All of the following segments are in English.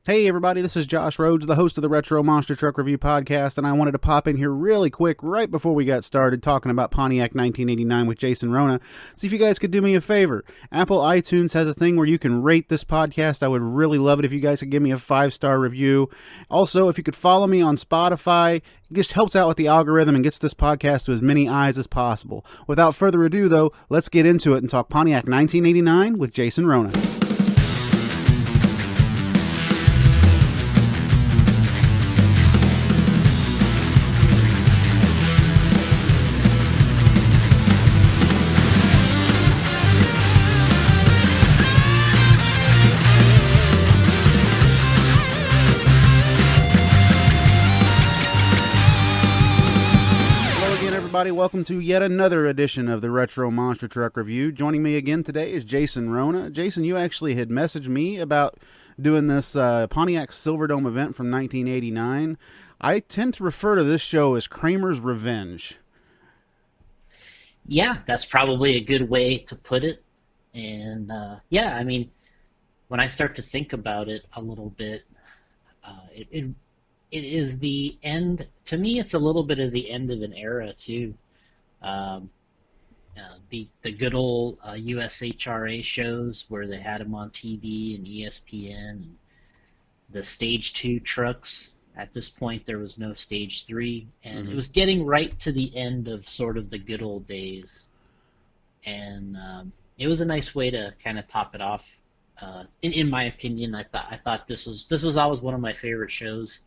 Hey everybody, this is Josh Rhodes, the host of the Retro Monster Truck Review Podcast, and I wanted to pop in here really quick right before we got started talking about Pontiac 1989 with Jason Rouna. See if you guys could do me a favor. Apple iTunes has a thing where you can rate this podcast. I would really love it if you guys could give me a 5-star review. Also, if you could follow me on Spotify, it just helps out with the algorithm and gets this podcast to as many eyes as possible. Without further ado, though, let's get into it and talk Pontiac 1989 with Jason Rouna. Welcome to yet another edition of the Retro Monster Truck Review. Joining me again today is Jason Rouna. Jason, you actually had messaged me about doing this Pontiac Silverdome event from 1989. I tend to refer to this show as Kramer's Revenge. Yeah, that's probably a good way to put it. And yeah, I mean, when I start to think about it a little bit, it is the end. To me, it's a little bit of the end of an era too. Um, the good old USHRA shows where they had them on TV and ESPN, and the Stage 2 trucks. At this point, there was no Stage 3, and it was getting right to the end of sort of the good old days. And it was a nice way to kind of top it off. In my opinion, I thought this was always one of my favorite shows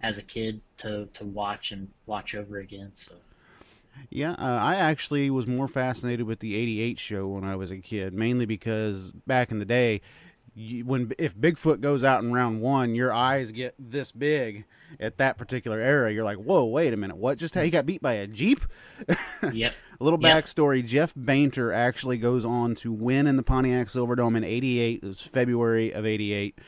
as a kid to watch and watch over again. So Yeah, I actually was more fascinated with the '88 show when I was a kid, mainly because back in the day, if Bigfoot goes out in round one, your eyes get this big at that particular era. You're like, whoa, wait a minute, what? Just he got beat by a Jeep? yep, A little yep, backstory, Jeff Bainter actually goes on to win in the Pontiac Silverdome in '88. It was February of '88.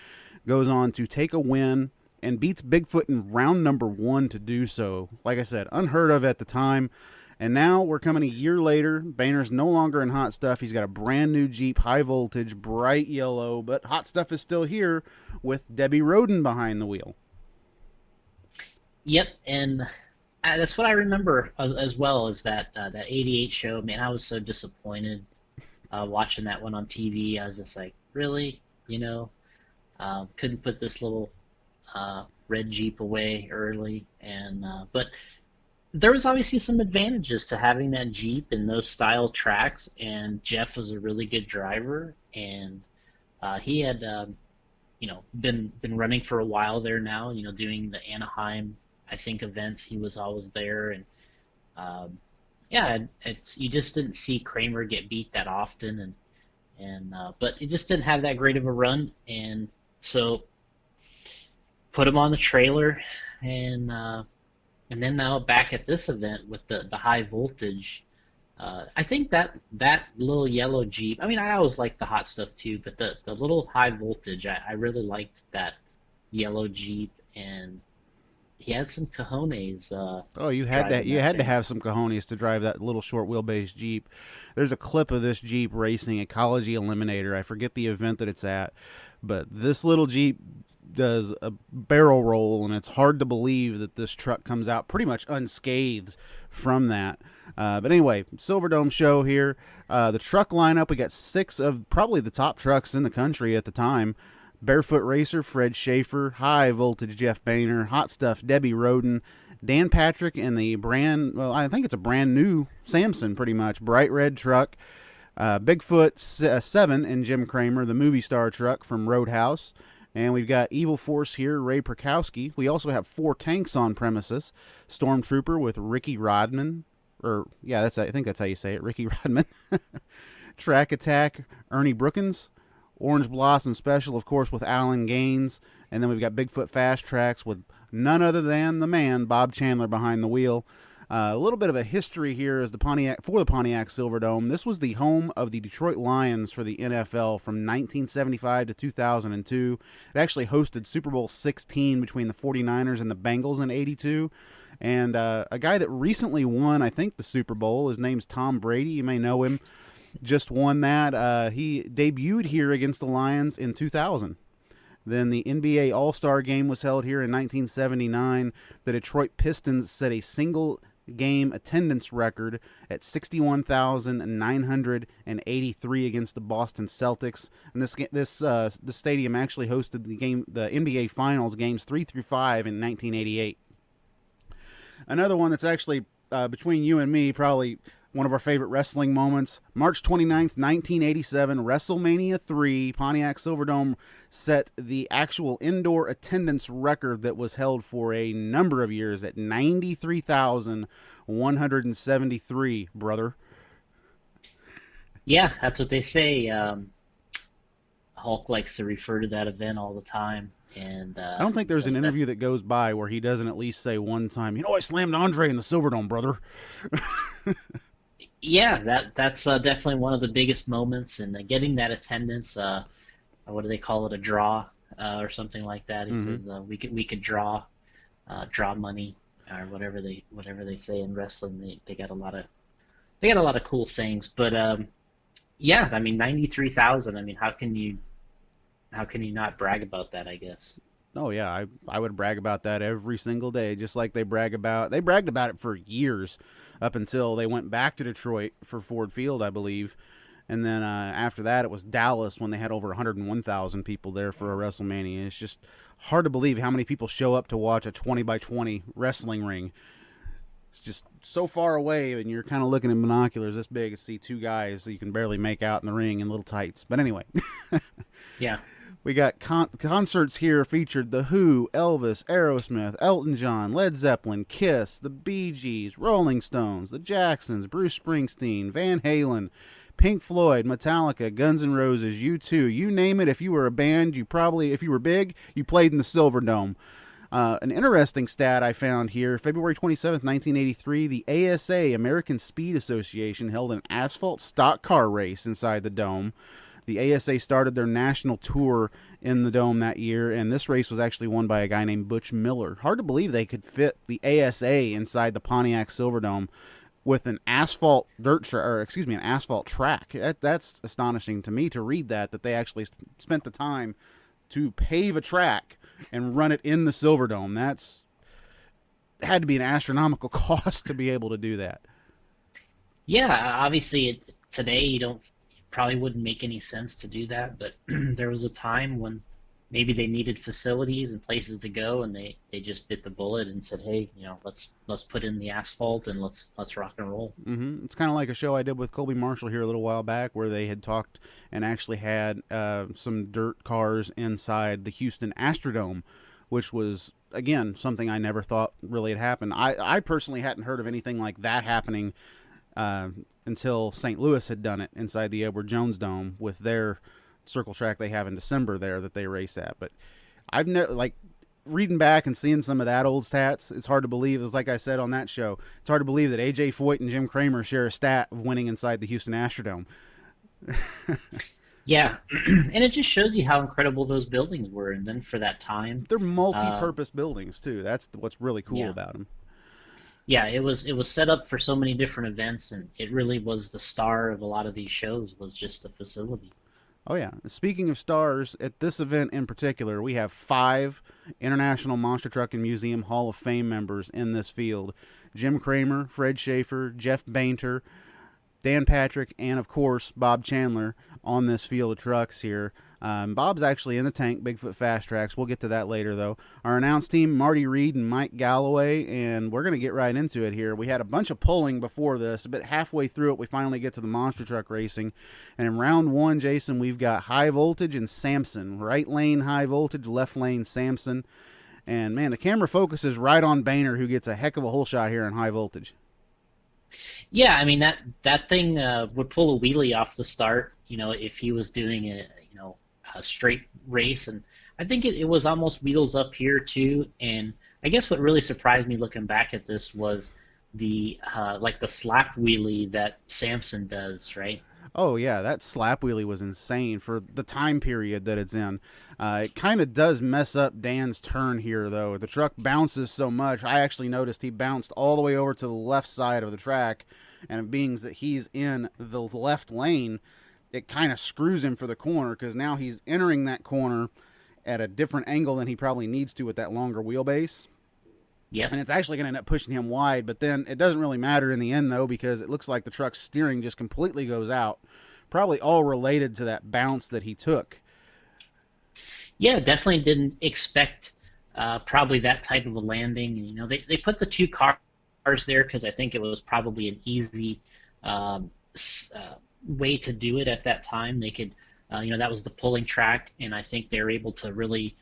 Goes on to take a win and beats Bigfoot in round number one to do so. Like I said, unheard of at the time. And now we're coming a year later. Boehner's no longer in Hot Stuff. He's got a brand new Jeep, high voltage, bright yellow, but Hot Stuff is still here with Debbie Roden behind the wheel. yep. And that's what I remember as well as that '88 show. Man, I was so disappointed watching that one on TV. I was just like, really, couldn't put this little red Jeep away early, and but there was obviously some advantages to having that Jeep in those style tracks, and Jeff was a really good driver, and he had been running for a while there now, doing the Anaheim, I think, events. He was always there, and yeah, it's you just didn't see Kramer get beat that often, and but it just didn't have that great of a run, and so put him on the trailer, and then now back at this event with the high voltage. I think that little yellow Jeep. I mean, I always liked the Hot Stuff too, but the little high voltage, I really liked that yellow Jeep, and he had some cojones. Oh, you had Driving that to thing. have some cojones to drive that little short wheelbase Jeep. There's a clip of this Jeep racing at Ecology Eliminator. I forget the event that it's at, but this little Jeep does a barrel roll, and it's hard to believe that this truck comes out pretty much unscathed from that. But anyway, Silverdome show here. The truck lineup, we got 6 of probably the top trucks in the country at the time. Barefoot Racer, Fred Schaefer, High Voltage, Jeff Bainter, Hot Stuff, Debbie Roden, Dan Patrick, and I think it's a brand new Samson, pretty much, bright red truck. Bigfoot 7 and Jim Kramer, the movie star truck from Roadhouse. And we've got Evil Force here, Ray Perkowski. We also have 4 tanks on premises. Stormtrooper with Ricky Rodman. I think that's how you say it, Ricky Rodman. Track Attack, Ernie Brookins. Orange Blossom Special, of course, with Alan Gaines. And then we've got Bigfoot Fast Tracks with none other than the man, Bob Chandler, behind the wheel. A little bit of a history here is the Pontiac Silverdome. This was the home of the Detroit Lions for the NFL from 1975 to 2002. It actually hosted Super Bowl 16 between the 49ers and the Bengals in '82. And a guy that recently won, I think, the Super Bowl, his name's Tom Brady. You may know him. Just won that. He debuted here against the Lions in 2000. Then the NBA All-Star Game was held here in 1979. The Detroit Pistons set a single game attendance record at 61,983 against the Boston Celtics. And this stadium actually hosted the NBA Finals games 3 through 5 in 1988. Another one that's actually between you and me, probably one of our favorite wrestling moments. March 29th, 1987, WrestleMania 3, Pontiac Silverdome set the actual indoor attendance record that was held for a number of years at 93,173, brother. Yeah, that's what they say. Hulk likes to refer to that event all the time. And I don't think there's an interview that goes by where he doesn't at least say one time, I slammed Andre in the Silverdome, brother. Yeah, that's definitely one of the biggest moments, and getting that attendance. What do they call it? A draw or something like that. He says we could draw money or whatever they say in wrestling. They got a lot of cool sayings. But yeah, I mean 93,000. I mean, how can you not brag about that? I guess. Oh yeah, I would brag about that every single day, just like they bragged about it for years, up until they went back to Detroit for Ford Field, I believe, and then after that it was Dallas when they had over 101,000 people there for a WrestleMania. It's just hard to believe how many people show up to watch a 20 by 20 wrestling ring. It's just so far away, and you're kind of looking in binoculars this big to see two guys that you can barely make out in the ring in little tights. But anyway. Yeah. We got concerts here featured The Who, Elvis, Aerosmith, Elton John, Led Zeppelin, Kiss, the Bee Gees, Rolling Stones, the Jacksons, Bruce Springsteen, Van Halen, Pink Floyd, Metallica, Guns N' Roses, U2. You name it, if you were a band, if you were big, you played in the Silverdome. An interesting stat I found here, February 27th, 1983, the ASA, American Speed Association, held an asphalt stock car race inside the dome. The ASA started their national tour in the dome that year, and this race was actually won by a guy named Butch Miller. Hard to believe they could fit the ASA inside the Pontiac Silverdome with an asphalt an asphalt track. That's astonishing to me to read that they actually spent the time to pave a track and run it in the Silverdome. That's had to be an astronomical cost to be able to do that. Yeah, obviously today you probably wouldn't make any sense to do that, but there was a time when maybe they needed facilities and places to go, and they just bit the bullet and said, hey, let's put in the asphalt and let's rock and roll. Mm-hmm. It's kind of like a show I did with Colby Marshall here a little while back, where they had talked and actually had some dirt cars inside the Houston Astrodome, which was, again, something I never thought really had happened. I personally hadn't heard of anything like that happening until St. Louis had done it inside the Edward Jones Dome with their circle track they have in December there that they race at. But I've never, reading back and seeing some of that old stats, it's hard to believe. It's like I said on that show, it's hard to believe that A.J. Foyt and Jim Kramer share a stat of winning inside the Houston Astrodome. Yeah, and it just shows you how incredible those buildings were. And then for that time, they're multi-purpose buildings too. That's what's really cool about them. Yeah, it was set up for so many different events, and it really was the star of a lot of these shows, was just the facility. Oh yeah. Speaking of stars, at this event in particular, we have 5 International Monster Trucking Museum Hall of Fame members in this field. Jim Kramer, Fred Schaefer, Jeff Bainter, Dan Patrick, and of course Bob Chandler on this field of trucks here. Bob's actually in the tank, Bigfoot Fast Tracks. We'll get to that later, though. Our announce team, Marty Reed and Mike Galloway, and we're going to get right into it here. We had a bunch of pulling before this, but halfway through it, we finally get to the monster truck racing. And in round 1, Jason, we've got High Voltage and Samson. Right lane, High Voltage, left lane, Samson. And, man, the camera focuses right on Bainter, who gets a heck of a hole shot here in High Voltage. Yeah, I mean, that thing would pull a wheelie off the start, if he was doing a straight race, and I think it was almost wheels up here too. And I guess what really surprised me looking back at this was the the slap wheelie that Samson does, right? Oh yeah, that slap wheelie was insane for the time period that it's in. It kind of does mess up Dan's turn here, though. The truck bounces so much. I actually noticed he bounced all the way over to the left side of the track, and being that he's in the left lane, it kind of screws him for the corner, because now he's entering that corner, at a different angle than he probably needs to with that longer wheelbase. Yep. And it's actually going to end up pushing him wide, but then it doesn't really matter in the end, though, because it looks like the truck's steering just completely goes out. Probably all related to that bounce that he took. Yeah, definitely didn't expect probably that type of a landing. And, you know, they put the two cars there because I think it was probably an easy way to do it at that time. They could, you know, that was the pulling track, and I think they were able to really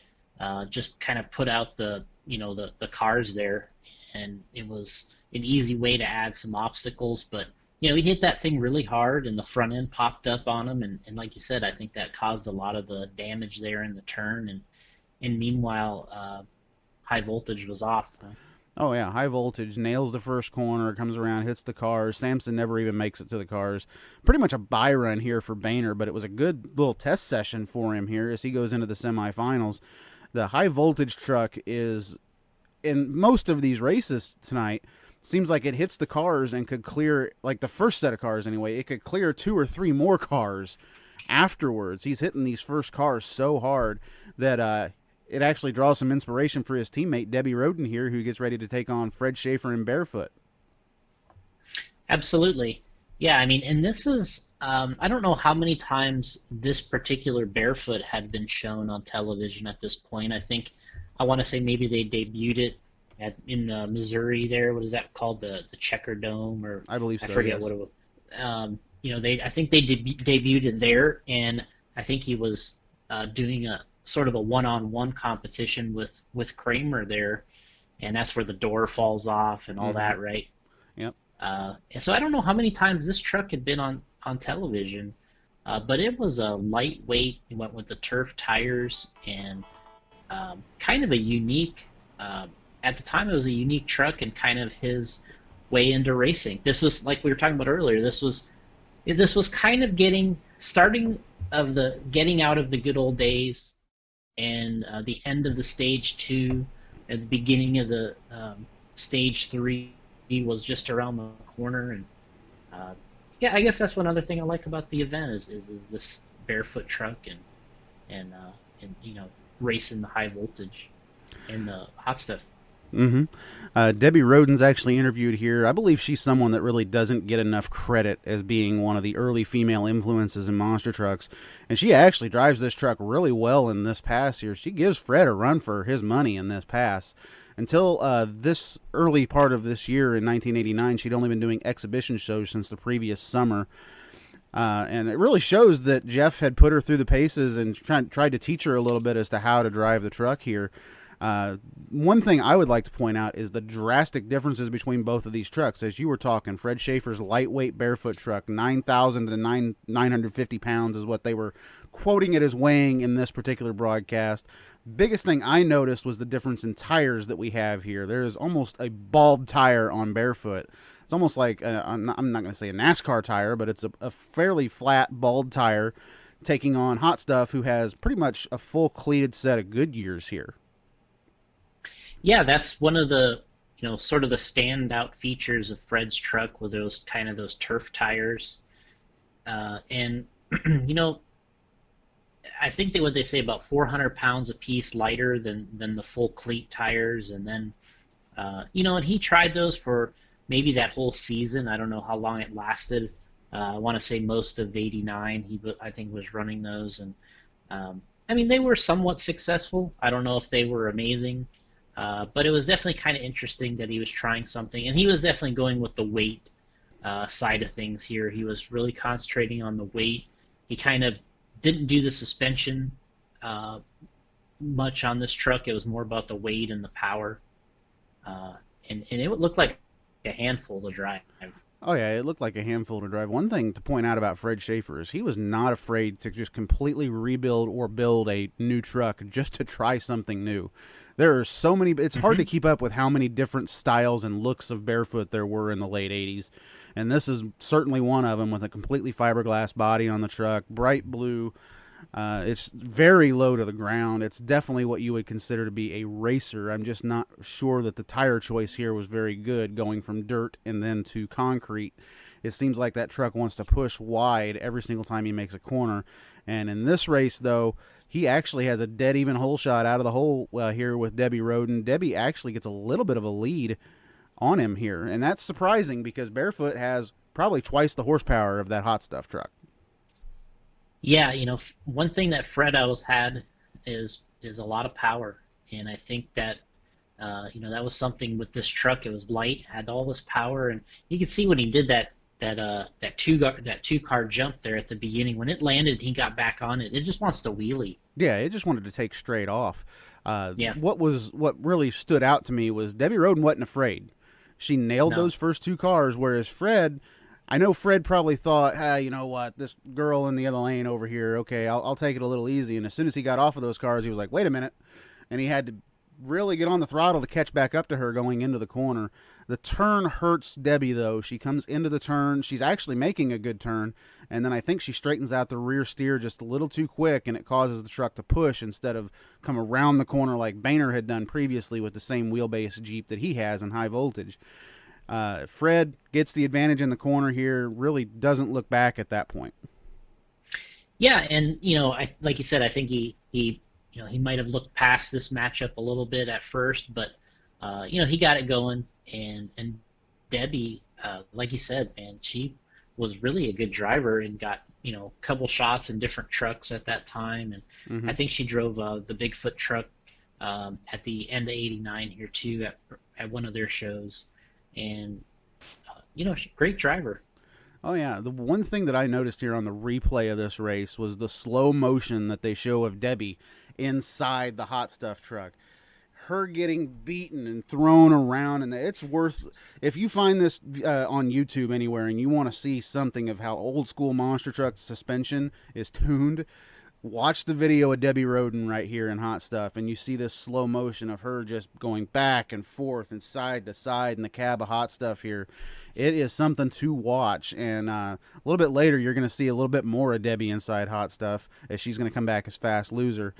just kind of put out the, you know, the cars there, and it was an easy way to add some obstacles. But, you know, he hit that thing really hard, and the front end popped up on him, and like you said, I think that caused a lot of the damage there in the turn, and meanwhile, high voltage was off. Oh, yeah, high voltage, nails the first corner, comes around, hits the cars. Samson never even makes it to the cars. Pretty much a buy run here for Bainter, but it was a good little test session for him here as he goes into the semifinals. The high voltage truck is, in most of these races tonight, seems like it hits the cars and could clear, like the first set of cars anyway, it could clear 2 or 3 more cars afterwards. He's hitting these first cars so hard that it actually draws some inspiration for his teammate Debbie Roden here, who gets ready to take on Fred Schaefer in Barefoot. Absolutely. Yeah, I mean, and this is, I don't know how many times this particular Barefoot had been shown on television at this point. I want to say maybe they debuted it in Missouri there. What is that called? The Checker Dome? Or I believe so, I forget yes. what it was. You know, I think they debuted it there, and I think he was doing a sort of a one-on-one competition with Kramer there, and that's where the door falls off and all that, right? Yep. And so I don't know how many times this truck had been on television, but it was a lightweight. He went with the turf tires, and kind of a unique, at the time it was a unique truck and kind of his way into racing. This was, like we were talking about earlier, this was kind of getting out of the good old days, and the end of the stage 2 at the beginning of the stage 3 was just around the corner. And yeah, I guess that's one other thing I like about the event is this Barefoot truck and you know, racing the high voltage and the hot stuff. Debbie Roden's actually interviewed here. I believe she's someone that really doesn't get enough credit as being one of the early female influences in monster trucks, and she actually drives this truck really well in this pass here. She gives Fred a run for his money in this pass. Until this early part of this year in 1989, she'd only been doing exhibition shows since the previous summer. And it really shows that Jeff had put her through the paces and tried to teach her a little bit as to how to drive the truck here. One thing I would like to point out is the drastic differences between both of these trucks. As you were talking, Fred Schaefer's lightweight Barefoot truck, 9,000 to 950 pounds is what they were quoting it as weighing in this particular broadcast. Biggest thing I noticed was the difference in tires that we have here. There is almost a bald tire on Barefoot. It's almost like, I'm not going to say a NASCAR tire, but it's a fairly flat, bald tire taking on Hot Stuff, who has pretty much a full cleated set of Goodyears here. Yeah, that's one of the, you know, sort of the standout features of Fred's truck, with those turf tires. And, you know, I think what they say about 400 pounds a piece lighter than the full cleat tires. And then, you know, and he tried those for maybe that whole season. I don't know how long it lasted. I want to say most of '89. I think was running those, and I mean, they were somewhat successful. I don't know if they were amazing, but it was definitely kind of interesting that he was trying something, and he was definitely going with the weight side of things here. He was really concentrating on the weight. He kind of didn't do the suspension much on this truck. It was more about the weight and the power, and it looked like a handful to drive. Oh, yeah, it looked like a handful to drive. One thing to point out about Fred Schaefer is he was not afraid to just completely rebuild or build a new truck just to try something new. There are so many, it's hard to keep up with how many different styles and looks of Barefoot there were in the late 80s. And this is certainly one of them, with a completely fiberglass body on the truck, bright blue. It's very low to the ground. It's definitely what you would consider to be a racer. I'm just not sure that the tire choice here was very good, going from dirt and then to concrete. It seems like that truck wants to push wide every single time he makes a corner. And in this race, though, he actually has a dead even hole shot out of the hole here with Debbie Roden. Debbie actually gets a little bit of a lead on him here, and that's surprising because Barefoot has probably twice the horsepower of that hot stuff truck. Yeah, one thing that Fred always had is a lot of power, and I think that that was something with this truck. It was light, had all this power, and you could see when he did that two car jump there at the beginning. When it landed, he got back on it. It just wants to wheelie. Yeah, it just wanted to take straight off. Yeah. What really stood out to me was Debbie Roden wasn't afraid. She nailed those first two cars, whereas Fred, I know Fred probably thought, you know what, this girl in the other lane over here, okay, I'll take it a little easy. And as soon as he got off of those cars, he was like, wait a minute. And he had to really get on the throttle to catch back up to her going into the corner. The turn hurts Debbie, though. She comes into the turn. She's actually making a good turn. And then I think she straightens out the rear steer just a little too quick, and it causes the truck to push instead of come around the corner like Bainter had done previously with the same wheelbase Jeep that he has in high voltage. Fred gets the advantage in the corner here, really doesn't look back at that point. Yeah, and like you said, I think he might have looked past this matchup a little bit at first, but he got it going, and Debbie, like you said, man, she was really a good driver and got a couple shots in different trucks at that time, and I think she drove the Bigfoot truck at the end of '89 here too at one of their shows, and great driver. Oh, yeah. The one thing that I noticed here on the replay of this race was the slow motion that they show of Debbie inside the hot stuff truck. Her getting beaten and thrown around, and it's worth, if you find this on YouTube anywhere and you want to see something of how old school monster truck suspension is tuned, watch the video of Debbie Roden right here in Hot Stuff, and you see this slow motion of her just going back and forth and side to side in the cab of Hot Stuff here. It is something to watch, and a little bit later you're going to see a little bit more of Debbie inside Hot Stuff as she's going to come back as fast loser.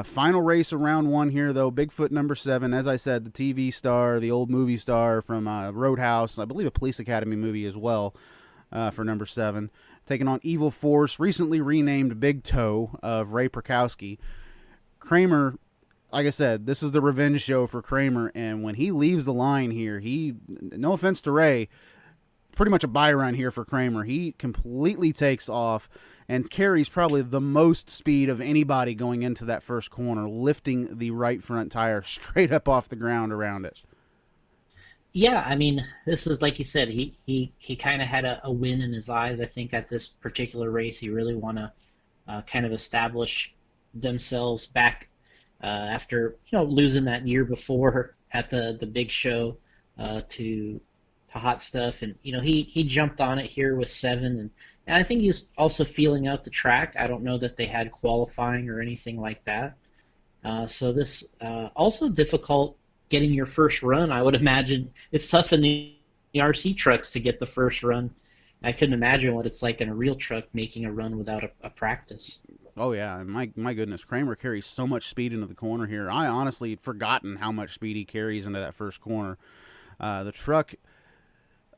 Final race of round one here, though. Bigfoot number 7, as I said, the TV star, the old movie star from Roadhouse, I believe a Police Academy movie as well, for number 7. Taking on Evil Force, recently renamed Big Toe of Ray Perkowski. Kramer, like I said, this is the revenge show for Kramer, and when he leaves the line here, no offense to Ray, pretty much a buy run here for Kramer. He completely takes off and carries probably the most speed of anybody going into that first corner, lifting the right front tire straight up off the ground around it. Yeah, I mean, this is like you said, he kind of had a win in his eyes, I think, at this particular race. He really want to kind of establish themselves back after losing that year before at the big show to Hot Stuff, and he jumped on it here with 7, and I think he's also feeling out the track. I don't know that they had qualifying or anything like that. So this also difficult getting your first run. I would imagine it's tough in the RC trucks to get the first run. I couldn't imagine what it's like in a real truck making a run without a practice. Oh, yeah. My goodness. Kramer carries so much speed into the corner here. I honestly had forgotten how much speed he carries into that first corner. The truck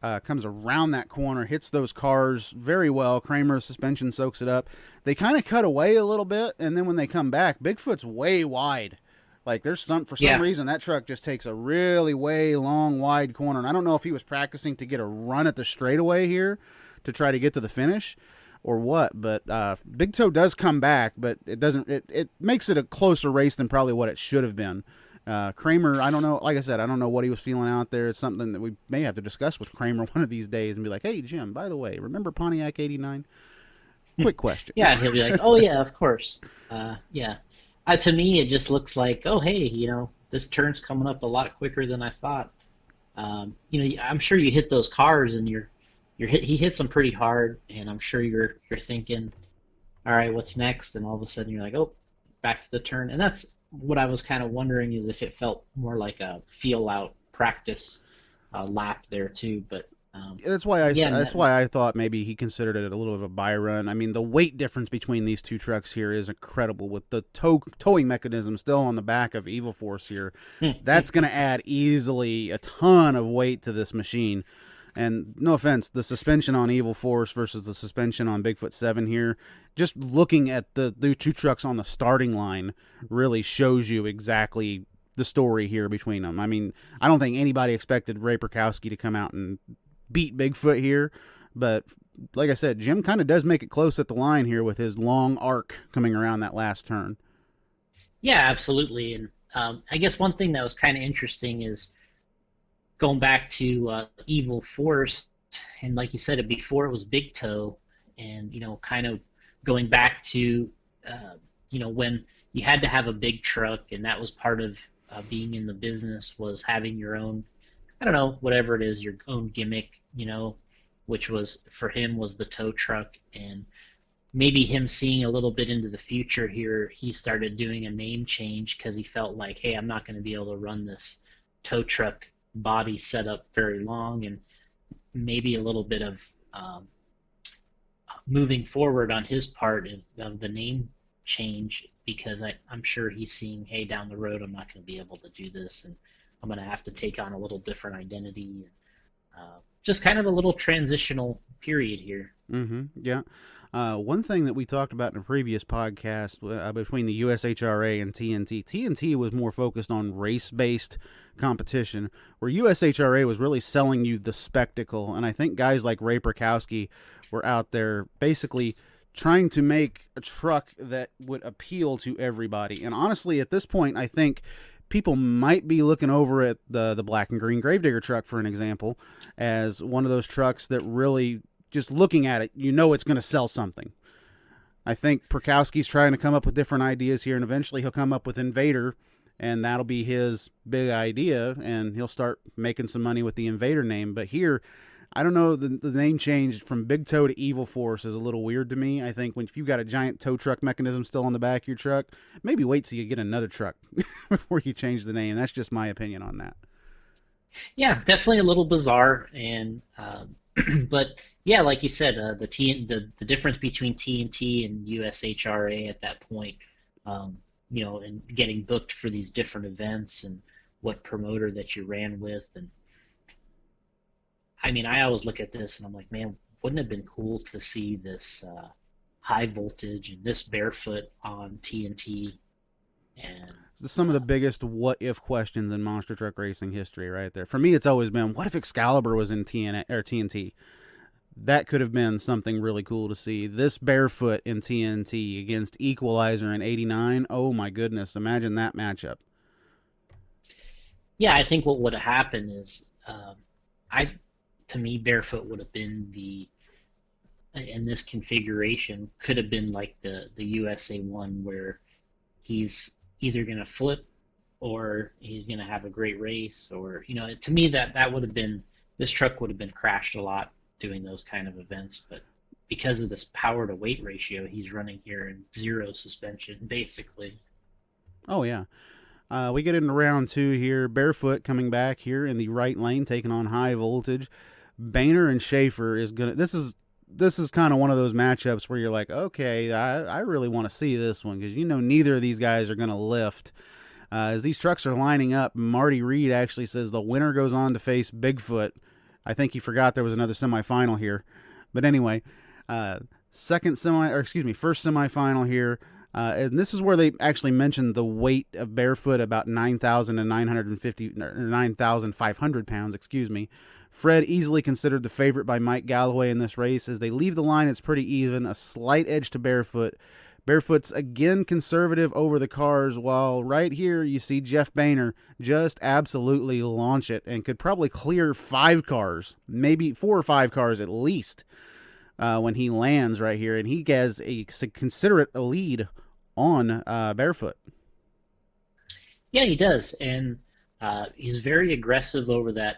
comes around that corner, hits those cars very well. Kramer's suspension soaks it up. They kind of cut away a little bit, and then when they come back, Bigfoot's way wide. Like, for some reason, that truck just takes a really way long, wide corner. And I don't know if he was practicing to get a run at the straightaway here to try to get to the finish or what. But Big Toe does come back, but it doesn't. It makes it a closer race than probably what it should have been. Kramer, I don't know. Like I said, I don't know what he was feeling out there. It's something that we may have to discuss with Kramer one of these days and be like, hey, Jim, by the way, remember Pontiac '89? Quick question. Yeah, he'll be like, oh, yeah, of course. Yeah. To me, it just looks like, oh, hey, this turn's coming up a lot quicker than I thought. I'm sure you hit those cars and he hits them pretty hard, and I'm sure you're thinking, all right, what's next? And all of a sudden you're like, oh, back to the turn. And that's what I was kind of wondering, is if it felt more like a feel-out practice lap there too. But that's why I thought maybe he considered it a little of a buy run. I mean, the weight difference between these two trucks here is incredible. With the towing mechanism still on the back of Evil Force here, that's going to add easily a ton of weight to this machine. And no offense, the suspension on Evil Force versus the suspension on Bigfoot 7 here, just looking at the two trucks on the starting line really shows you exactly the story here between them. I mean, I don't think anybody expected Ray Perkowski to come out and beat Bigfoot here, but like I said, Jim kind of does make it close at the line here with his long arc coming around that last turn. Yeah, absolutely. And I guess one thing that was kind of interesting is going back to Evil Force, and like you said, before it was Big Toe, and kind of going back to when you had to have a big truck, and that was part of being in the business, was having your own, I don't know, whatever it is, your own gimmick, which was for him was the tow truck. And maybe him seeing a little bit into the future here, he started doing a name change because he felt like, hey, I'm not going to be able to run this tow truck body setup very long, and maybe a little bit of moving forward on his part of the name change, because I'm sure he's seeing, hey, down the road I'm not going to be able to do this, and I'm going to have to take on a little different identity. Just kind of a little transitional period here. Mm-hmm. Yeah. One thing that we talked about in a previous podcast between the USHRA and TNT was more focused on race-based competition, where USHRA was really selling you the spectacle. And I think guys like Ray Perkowski were out there basically trying to make a truck that would appeal to everybody. And honestly, at this point, I think people might be looking over at the black and green Gravedigger truck, for an example, as one of those trucks that really, just looking at it, it's going to sell something. I think Perkowski's trying to come up with different ideas here, and eventually he'll come up with Invader, and that'll be his big idea, and he'll start making some money with the Invader name. But here, I don't know, the name change from Big Toe to Evil Force is a little weird to me. I think if you've got a giant tow truck mechanism still on the back of your truck, maybe wait till you get another truck before you change the name. That's just my opinion on that. Yeah, definitely a little bizarre, and but yeah, like you said, the difference between TNT and USHRA at that point, and getting booked for these different events, and what promoter that you ran with. And I mean, I always look at this and I'm like, man, wouldn't it have been cool to see this high voltage and this barefoot on TNT? And some of the biggest what if questions in monster truck racing history right there. For me, it's always been, what if Excalibur was in TNT? That could have been something really cool to see. This barefoot in TNT against Equalizer in '89. Oh my goodness, imagine that matchup. yeah, I think what would have happened is, to me, barefoot would have been in this configuration, could have been like the USA one, where he's either going to flip or he's going to have a great race, or to me that would have been, this truck would have been crashed a lot doing those kind of events. But because of this power to weight ratio, he's running here in zero suspension basically. Oh yeah. We get into round 2 here. Barefoot coming back here in the right lane, taking on high voltage. Bainter and Schaefer is gonna. This is kind of one of those matchups where you're like, okay, I really want to see this one, because neither of these guys are gonna lift. As these trucks are lining up, Marty Reed actually says the winner goes on to face Bigfoot. I think he forgot there was another semifinal here, but anyway, first semifinal here. And this is where they actually mentioned the weight of barefoot, about 9,500 pounds, excuse me. Fred easily considered the favorite by Mike Galloway in this race. As they leave the line, it's pretty even, a slight edge to barefoot. Barefoot's again conservative over the cars, while right here you see Jeff Bainter just absolutely launch it and could probably clear 5 cars, maybe 4 or 5 cars at least, when he lands right here, and he has a considerate lead on barefoot. Yeah, he does, and he's very aggressive over that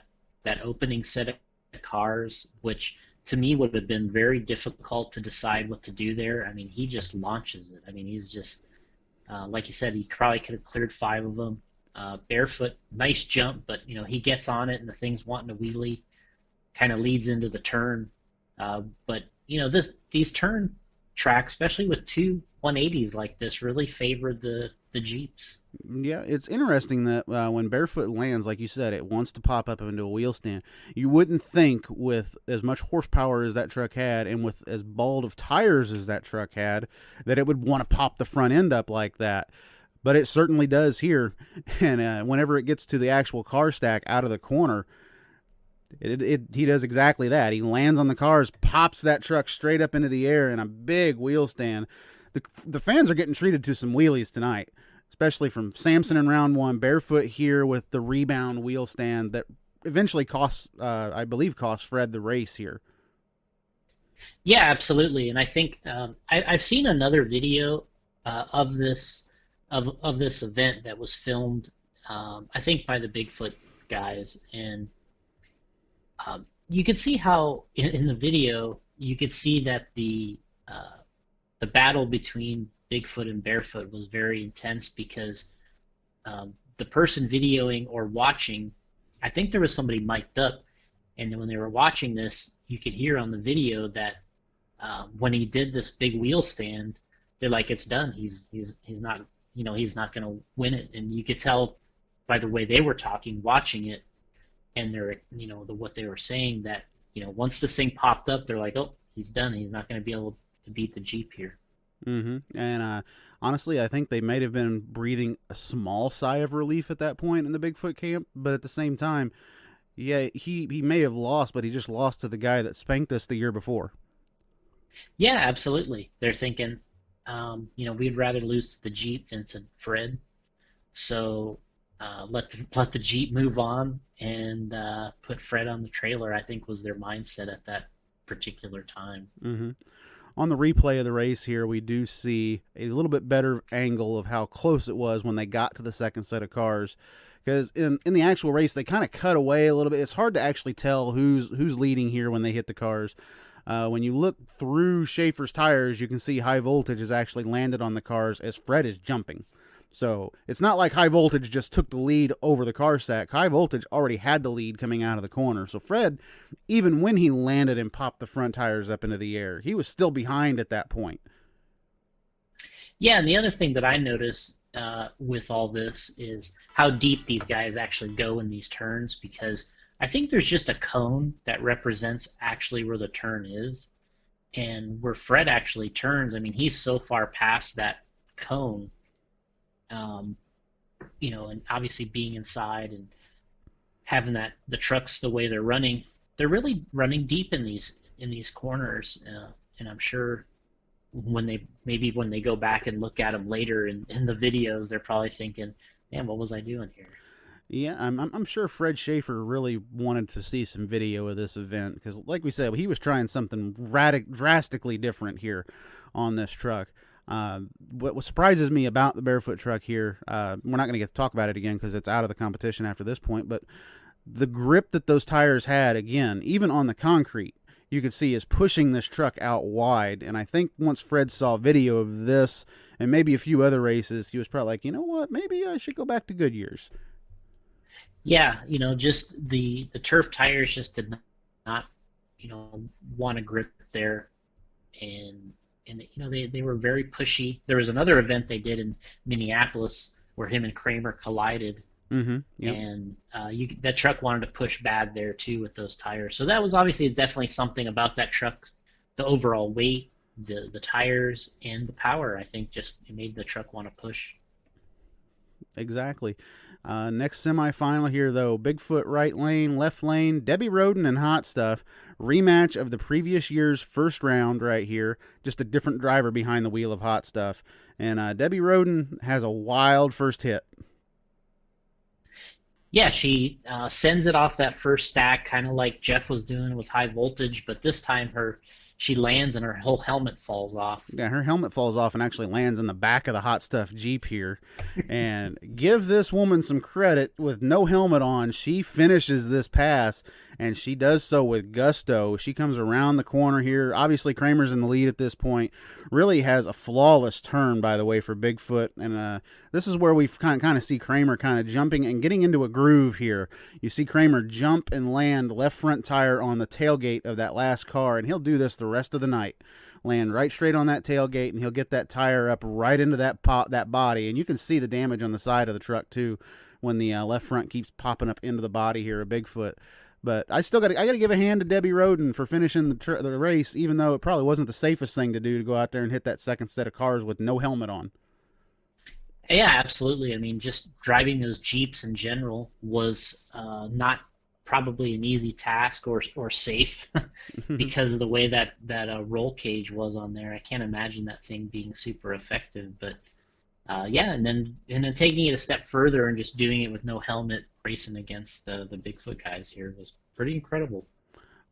opening set of cars, which to me would have been very difficult to decide what to do there. I mean, he just launches it. I mean, he's just, like you said, he probably could have cleared 5 of them. Barefoot, nice jump, but he gets on it and the thing's wanting to wheelie, kind of leads into the turn. But these turn tracks, especially with two 180s like this, really favored the the Jeeps. Yeah, it's interesting that when Barefoot lands, like you said, it wants to pop up into a wheel stand. You wouldn't think, with as much horsepower as that truck had and with as bald of tires as that truck had, that it would want to pop the front end up like that. But it certainly does here. And whenever it gets to the actual car stack out of the corner, he does exactly that. He lands on the cars, pops that truck straight up into the air in a big wheel stand. The fans are getting treated to some wheelies tonight, especially from Samson in round one, Barefoot here with the rebound wheel stand that eventually I believe cost Fred the race here. Yeah, absolutely. And I think I've seen another video of this of this event that was filmed, I think by the Bigfoot guys, and you could see how in the video you could see that the battle between Bigfoot and Barefoot was very intense because the person videoing or watching, I think there was somebody mic'd up, and when they were watching this, you could hear on the video that when he did this big wheel stand, they're like, it's done. He's not, he's not going to win it, and you could tell by the way they were talking, watching it, and they're, what they were saying that, once this thing popped up, they're like, oh, he's done. He's not going to be able to beat the Jeep here. Mm-hmm. And honestly, I think they might have been breathing a small sigh of relief at that point in the Bigfoot camp, but at the same time, yeah, he may have lost, but he just lost to the guy that spanked us the year before. Yeah, absolutely. They're thinking, we'd rather lose to the Jeep than to Fred, so let the Jeep move on and put Fred on the trailer, I think was their mindset at that particular time. Mm-hmm. On the replay of the race here, we do see a little bit better angle of how close it was when they got to the second set of cars. Because in the actual race, they kind of cut away a little bit. It's hard to actually tell who's leading here when they hit the cars. When you look through Schaefer's tires, you can see High Voltage has actually landed on the cars as Fred is jumping. So it's not like High Voltage just took the lead over the car stack. High Voltage already had the lead coming out of the corner. So Fred, even when he landed and popped the front tires up into the air, he was still behind at that point. Yeah, and the other thing that I noticed with all this is how deep these guys actually go in these turns, because I think there's just a cone that represents actually where the turn is. And where Fred actually turns, I mean, he's so far past that cone. And obviously being inside and having the trucks the way they're really running deep in these corners, and I'm sure when they go back and look at them later in the videos, they're probably thinking, man, what was I doing here? Yeah, I'm sure Fred Schaefer really wanted to see some video of this event because, like we said, he was trying something drastically different here on this truck. What surprises me about the Barefoot truck here, we're not going to get to talk about it again because it's out of the competition after this point, but the grip that those tires had, again, even on the concrete, you could see is pushing this truck out wide. And I think once Fred saw video of this and maybe a few other races, he was probably like, you know what, maybe I should go back to Goodyear's. Yeah, just the turf tires just did not, want to grip there, and they were very pushy. There was another event they did in Minneapolis where him and Kramer collided, mm-hmm. Yep. and that truck wanted to push bad there too with those tires. So that was obviously definitely something about that truck, the overall weight, the tires, and the power. I think just it made the truck want to push. Exactly. Next semifinal here, though, Bigfoot right lane, left lane, Debbie Roden and Hot Stuff. Rematch of the previous year's first round right here. Just a different driver behind the wheel of Hot Stuff. And Debbie Roden has a wild first hit. Yeah, she sends it off that first stack, kind of like Jeff was doing with High Voltage, but this time she lands and her whole helmet falls off. Yeah, her helmet falls off and actually lands in the back of the Hot Stuff Jeep here. And give this woman some credit. With no helmet on, she finishes this pass, and she does so with gusto. She comes around the corner here. Obviously, Kramer's in the lead at this point. Really has a flawless turn, by the way, for Bigfoot. And this is where we kind of see Kramer kind of jumping and getting into a groove here. You see Kramer jump and land left front tire on the tailgate of that last car, and he'll do this the rest of the night. land right straight on that tailgate, and he'll get that tire up right into that body, and you can see the damage on the side of the truck too when the left front keeps popping up into the body here of Bigfoot. But I got to give a hand to Debbie Roden for finishing the race, even though it probably wasn't the safest thing to do to go out there and hit that second set of cars with no helmet on. Yeah, absolutely. I mean, just driving those Jeeps in general was not probably an easy task or safe because of the way that roll cage was on there. I can't imagine that thing being super effective. But yeah, and then taking it a step further and just doing it with no helmet, racing against the Bigfoot guys here was pretty incredible.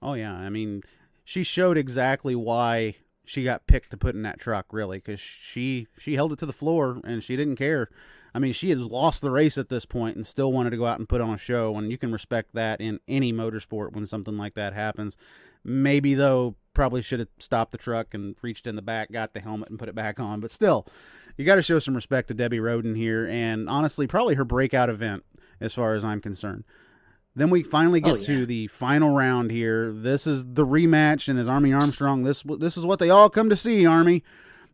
Oh yeah, I mean, she showed exactly why she got picked to put in that truck, really, because she held it to the floor and she didn't care. I mean, she had lost the race at this point and still wanted to go out and put on a show, and you can respect that in any motorsport when something like that happens. Maybe, though, probably should have stopped the truck and reached in the back, got the helmet, and put it back on. But still, you got to show some respect to Debbie Roden here, and honestly, probably her breakout event as far as I'm concerned. Then we finally get to the final round here. This is the rematch, and as Army Armstrong, this is what they all come to see, Army.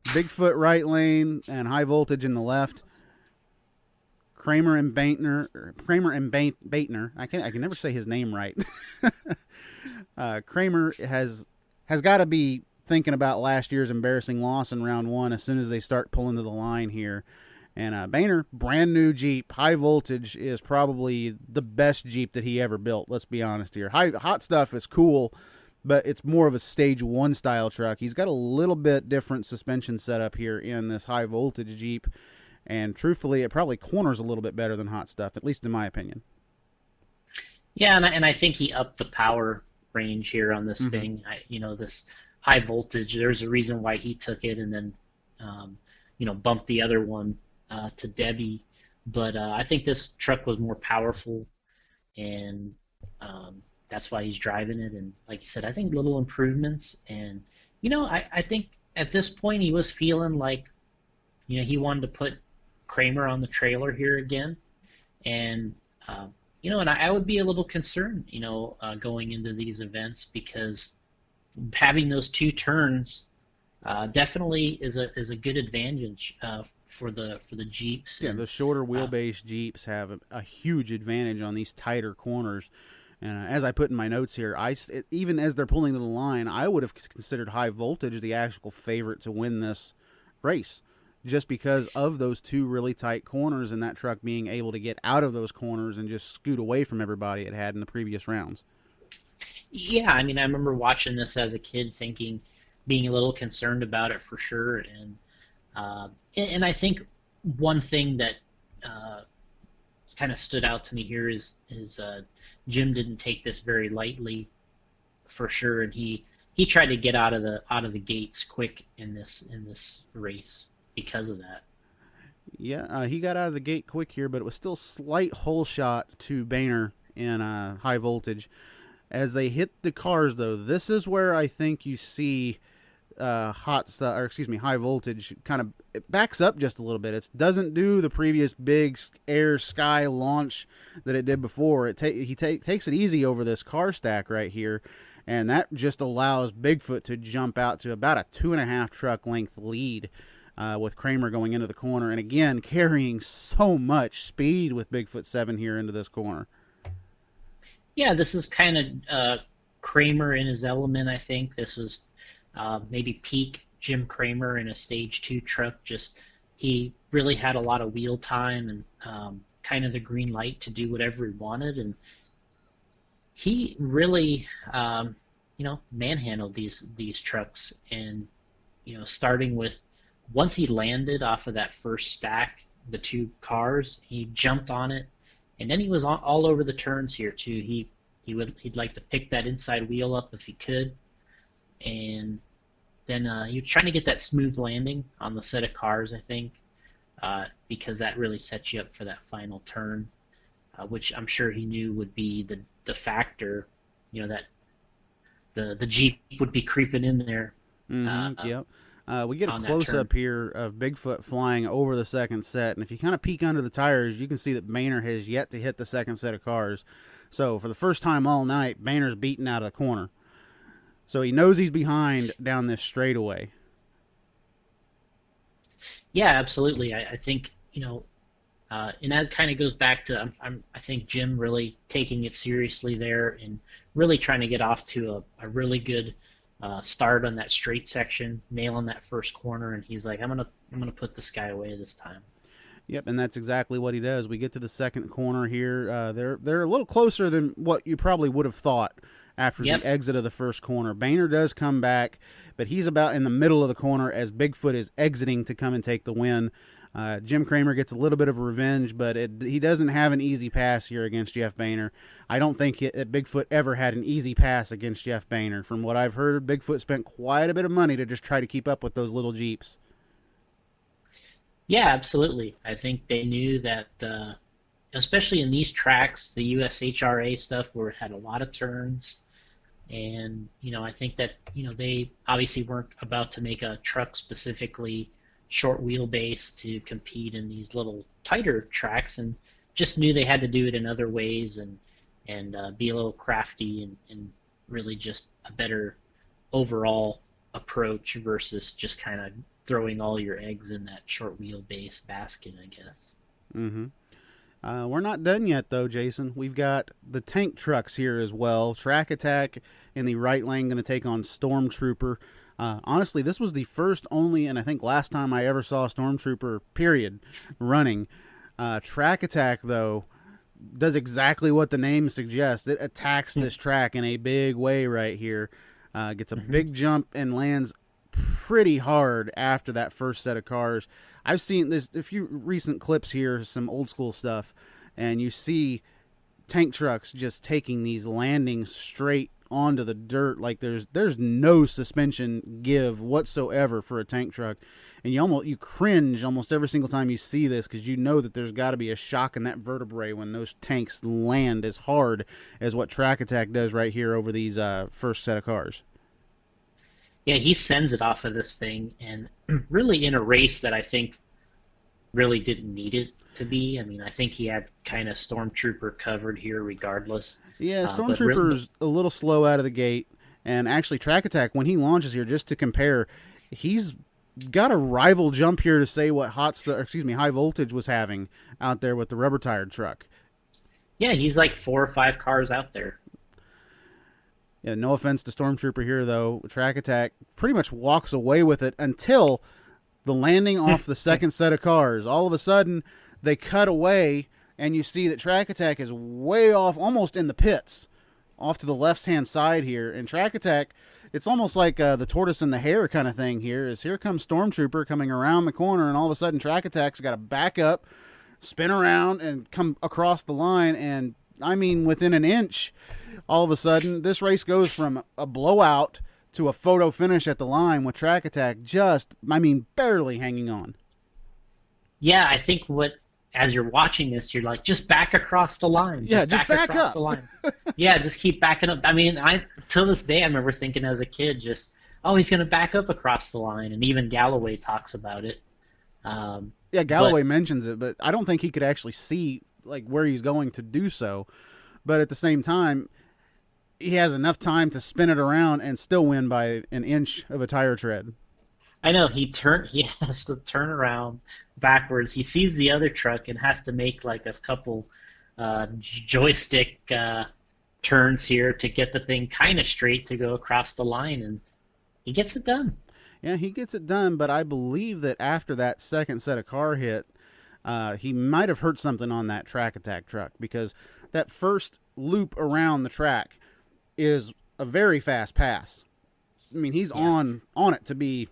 Bigfoot right lane and high voltage in the left. Kramer and Bainter. I can never say his name right. Kramer has got to be thinking about last year's embarrassing loss in round one as soon as they start pulling to the line here. And Bainter, brand new Jeep, high voltage is probably the best Jeep that he ever built. Let's be honest here. Hot stuff is cool, but it's more of a stage one style truck. He's got a little bit different suspension setup here in this high voltage Jeep. And truthfully, it probably corners a little bit better than hot stuff, at least in my opinion. Yeah, and I think he upped the power range here on this thing. This high voltage, there's a reason why he took it and then, bumped the other one to Debbie. But I think this truck was more powerful, and that's why he's driving it. And like you said, I think little improvements. And, I think at this point he was feeling like, he wanted to put Kramer on the trailer here again. And, and I would be a little concerned, going into these events, because having those two turns definitely is a good advantage for the Jeeps. Yeah, the shorter wheelbase Jeeps have a huge advantage on these tighter corners. And as I put in my notes here, even as they're pulling to the line, I would have considered high voltage the actual favorite to win this race, just because of those two really tight corners and that truck being able to get out of those corners and just scoot away from everybody it had in the previous rounds. Yeah, I mean, I remember watching this as a kid being a little concerned about it for sure. And I think one thing that kind of stood out to me here is Jim didn't take this very lightly for sure, and he tried to get out of the gates quick in this race because of that. Yeah, he got out of the gate quick here, but it was still slight hole shot to Bainter in high voltage. As they hit the cars, though, this is where I think you see high voltage kind of it backs up just a little bit. It doesn't do the previous big air sky launch that it did before. He takes it easy over this car stack right here, and that just allows Bigfoot to jump out to about a 2.5 truck length lead. With Kramer going into the corner, and again carrying so much speed with Bigfoot 7 here into this corner. Yeah, this is kind of Kramer in his element, I think. This was maybe peak Jim Kramer in a Stage 2 truck. Just he really had a lot of wheel time and kind of the green light to do whatever he wanted, and he really manhandled these trucks. And starting with, once he landed off of that first stack, the two cars, he jumped on it, and then he was all over the turns here too. He'd like to pick that inside wheel up if he could, and then he was trying to get that smooth landing on the set of cars, I think, because that really sets you up for that final turn, which I'm sure he knew would be the factor, that the Jeep would be creeping in there. Yep. We get a close-up here of Bigfoot flying over the second set, and if you kind of peek under the tires, you can see that Bainter has yet to hit the second set of cars. So for the first time all night, Bainter's beaten out of the corner. So he knows he's behind down this straightaway. Yeah, absolutely. I think, and that kind of goes back to I think Jim really taking it seriously there and really trying to get off to a really good start on that straight section, nailing that first corner, and he's like, I'm gonna put this guy away this time. Yep, and that's exactly what he does. We get to the second corner here. They're a little closer than what you probably would have thought after Yep. the exit of the first corner. Bainter does come back, but he's about in the middle of the corner as Bigfoot is exiting to come and take the win. Jim Kramer gets a little bit of revenge, but he doesn't have an easy pass here against Jeff Bainter. I don't think that Bigfoot ever had an easy pass against Jeff Bainter. From what I've heard, Bigfoot spent quite a bit of money to just try to keep up with those little Jeeps. Yeah, absolutely. I think they knew that, especially in these tracks, the USHRA stuff where it had a lot of turns, and I think that they obviously weren't about to make a truck specifically short wheelbase to compete in these little tighter tracks, and just knew they had to do it in other ways and be a little crafty and really just a better overall approach versus just kind of throwing all your eggs in that short wheelbase basket, I guess. Mm-hmm. We're not done yet, though, Jason. We've got the tank trucks here as well. Track Attack in the right lane going to take on Stormtrooper. Honestly, this was the first, only, and I think last time I ever saw Stormtrooper, period, running. Track Attack, though, does exactly what the name suggests. It attacks this track in a big way right here. Gets a big jump and lands pretty hard after that first set of cars. I've seen this a few recent clips here, some old school stuff, and you see tank trucks just taking these landings straight onto the dirt like there's no suspension give whatsoever for a tank truck, and you cringe almost every single time you see this because you know that there's got to be a shock in that vertebrae when those tanks land as hard as what Track Attack does right here over these first set of cars. Yeah, he sends it off of this thing, and really in a race that I think really didn't need it to be. I mean, I think he had kind of Stormtrooper covered here regardless. Yeah, But Stormtrooper's a little slow out of the gate, and actually Track Attack, when he launches here, just to compare, he's got a rival jump here to say what High Voltage was having out there with the rubber tired truck. yeah, he's like 4 or 5 cars out there. Yeah, no offense to Stormtrooper here, though. Track Attack pretty much walks away with it until the landing off the second set of cars. All of a sudden, they cut away, and you see that Track Attack is way off, almost in the pits, off to the left-hand side here. And Track Attack, it's almost like the tortoise and the hare kind of thing here, is here comes Stormtrooper coming around the corner, and all of a sudden Track Attack's got to back up, spin around, and come across the line, and I mean within an inch, all of a sudden, this race goes from a blowout to a photo finish at the line with Track Attack barely hanging on. Yeah, I think as you're watching this, you're like, just back across the line. Just back across up. the line. Yeah, just keep backing up. I mean, till this day, I remember thinking as a kid, he's going to back up across the line, and even Galloway talks about it. Yeah, Galloway mentions it, but I don't think he could actually see like where he's going to do so. But at the same time, he has enough time to spin it around and still win by an inch of a tire tread. I know he has to turn around backwards. He sees the other truck and has to make like a couple joystick turns here to get the thing kind of straight to go across the line, and he gets it done. Yeah, he gets it done, but I believe that after that second set of car hit, he might have hurt something on that Track Attack truck, because that first loop around the track is a very fast pass. I mean, he's on it to be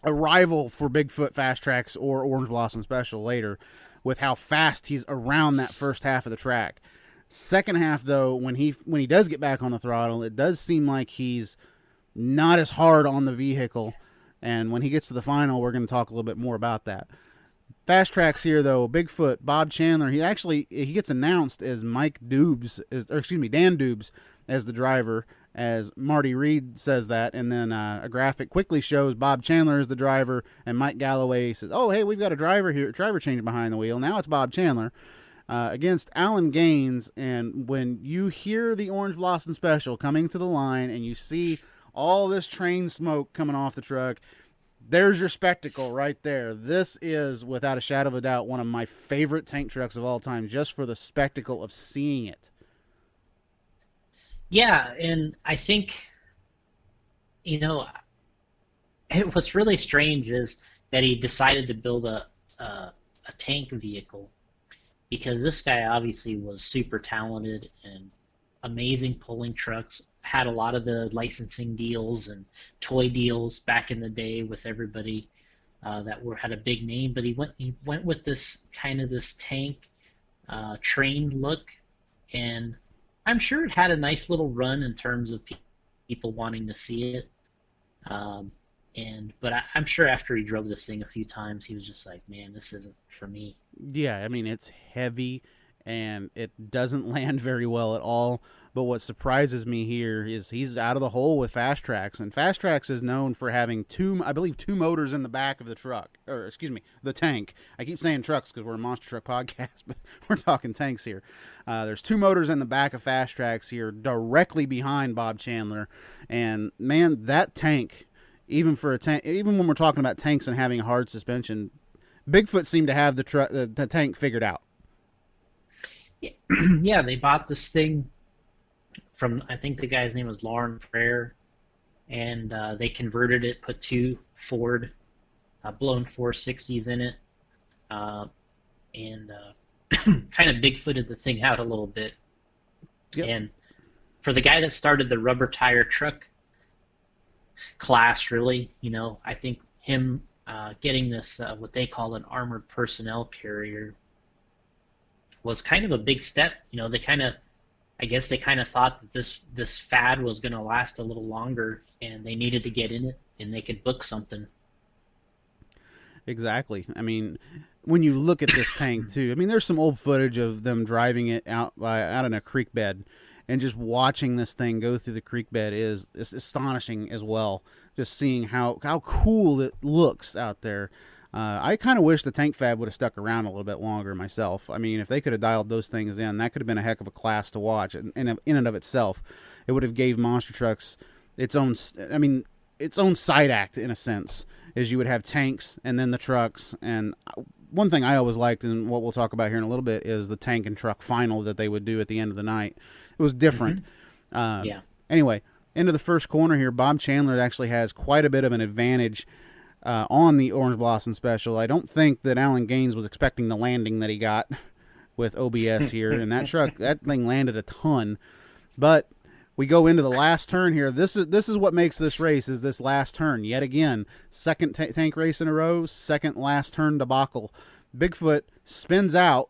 a rival for Bigfoot Fast Tracks or Orange Blossom Special later with how fast he's around that first half of the track. Second half, though, when he does get back on the throttle, it does seem like he's not as hard on the vehicle. And when he gets to the final, we're going to talk a little bit more about that. Fast Tracks here, though, Bigfoot, Bob Chandler, he gets announced as Dan Dubes as the driver, as Marty Reed says that, and then a graphic quickly shows Bob Chandler as the driver, and Mike Galloway says, oh, hey, we've got a driver change behind the wheel. Now it's Bob Chandler against Alan Gaines, and when you hear the Orange Blossom Special coming to the line and you see all this train smoke coming off the truck, There's your spectacle right there. This is, without a shadow of a doubt, one of my favorite tank trucks of all time, just for the spectacle of seeing it. Yeah, and I think, you know, what's really strange is that he decided to build a tank vehicle, because this guy obviously was super talented and amazing pulling trucks, had a lot of the licensing deals and toy deals back in the day with everybody that had a big name. But he went with this tank train look, and I'm sure it had a nice little run in terms of people wanting to see it. But I'm sure after he drove this thing a few times, he was just like, man, this isn't for me. Yeah, I mean, it's heavy and it doesn't land very well at all. But what surprises me here is he's out of the hole with Fast Tracks, and Fast Tracks is known for having two motors in the back of the truck, or excuse me, the tank. I keep saying trucks because we're a monster truck podcast, but we're talking tanks here. There's 2 motors in the back of Fast Tracks here, directly behind Bob Chandler, and man, that tank, even for a tank, even when we're talking about tanks and having a hard suspension, Bigfoot seemed to have the tank figured out. Yeah, they bought this thing from, I think the guy's name was Lauren Frere, and they converted it, put 2 Ford blown 460s in it, and kind of Bigfooted the thing out a little bit. Yep. And for the guy that started the rubber tire truck class, really, I think him getting this, what they call an armored personnel carrier, was kind of a big step. I guess they kind of thought that this fad was going to last a little longer, and they needed to get in it, and they could book something. Exactly. I mean, when you look at this tank too, I mean, there's some old footage of them driving it out in a creek bed, and just watching this thing go through the creek bed is astonishing as well. Just seeing how cool it looks out there. I kind of wish the tank fab would have stuck around a little bit longer myself. I mean, if they could have dialed those things in, that could have been a heck of a class to watch in and of itself. It would have gave monster trucks its own side act, in a sense, as you would have tanks and then the trucks. And one thing I always liked, and what we'll talk about here in a little bit, is the tank and truck final that they would do at the end of the night. It was different. Mm-hmm. Yeah. Anyway, into the first corner here, Bob Chandler actually has quite a bit of an advantage on the Orange Blossom Special. I don't think that Alan Gaines was expecting the landing that he got with OBS here. And that thing landed a ton. But we go into the last turn here. This is what makes this race, is this last turn. Yet again, second tank race in a row, second last turn debacle. Bigfoot spins out,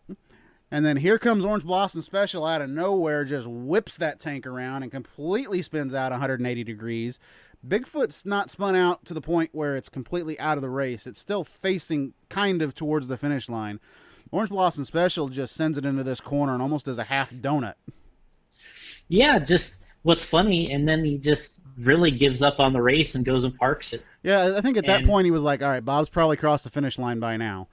and then here comes Orange Blossom Special out of nowhere, just whips that tank around and completely spins out 180 degrees. Bigfoot's not spun out to the point where it's completely out of the race. It's still facing kind of towards the finish line. Orange Blossom Special just sends it into this corner and almost does a half donut. Yeah, just what's funny, and then he just really gives up on the race and goes and parks it. Yeah, I think at that point he was like, all right, Bob's probably crossed the finish line by now.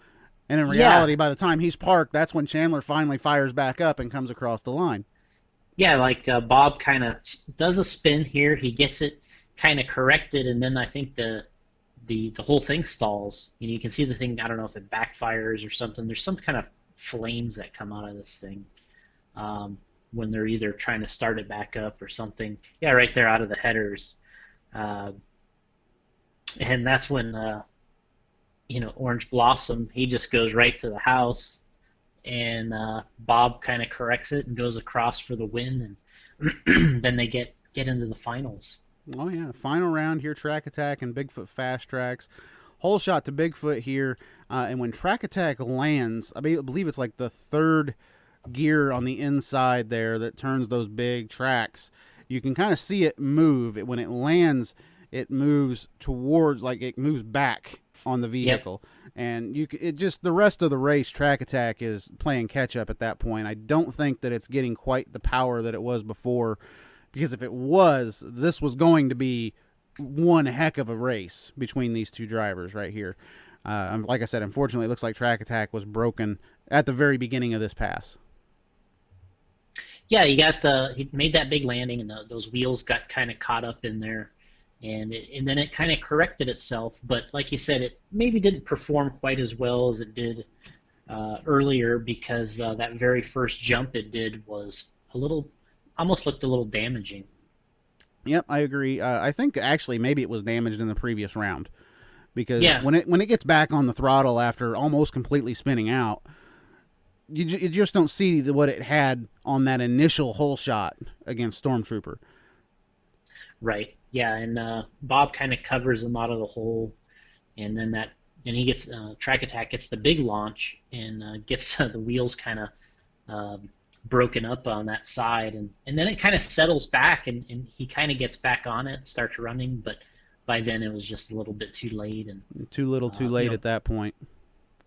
And in reality, by the time he's parked, that's when Chandler finally fires back up and comes across the line. Yeah, like Bob kind of does a spin here. He gets it kind of corrected, and then I think the whole thing stalls. You can see the thing, I don't know if it backfires or something. There's some kind of flames that come out of this thing when they're either trying to start it back up or something. Yeah, right there out of the headers. And that's when, Orange Blossom, he just goes right to the house, and Bob kind of corrects it and goes across for the win, and then they get into the finals. Oh, yeah. Final round here, Track Attack and Bigfoot Fast Tracks. Whole shot to Bigfoot here. And when Track Attack lands, I believe it's like the third gear on the inside there that turns those big tracks. You can kind of see it move. When it lands, it moves towards, like it moves back on the vehicle. Yep. And the rest of the race, Track Attack is playing catch up at that point. I don't think that it's getting quite the power that it was before. Because if it was, this was going to be one heck of a race between these two drivers right here. Like I said, unfortunately, it looks like Track Attack was broken at the very beginning of this pass. Yeah, he made that big landing, and those wheels got kind of caught up in there. and then it kind of corrected itself. But like you said, it maybe didn't perform quite as well as it did earlier, because that very first jump it did was almost looked a little damaging. Yep, I agree. I think actually maybe it was damaged in the previous round, because Yeah, when it gets back on the throttle after almost completely spinning out, you just don't see what it had on that initial hole shot against Stormtrooper. right. Yeah, and Bob kind of covers him out of the hole, and then and he gets Track Attack gets the big launch and gets the wheels kind of broken up on that side, and then it kind of settles back, and he kind of gets back on it, starts running, but by then it was just a little bit too late, and Too little, too late at that point.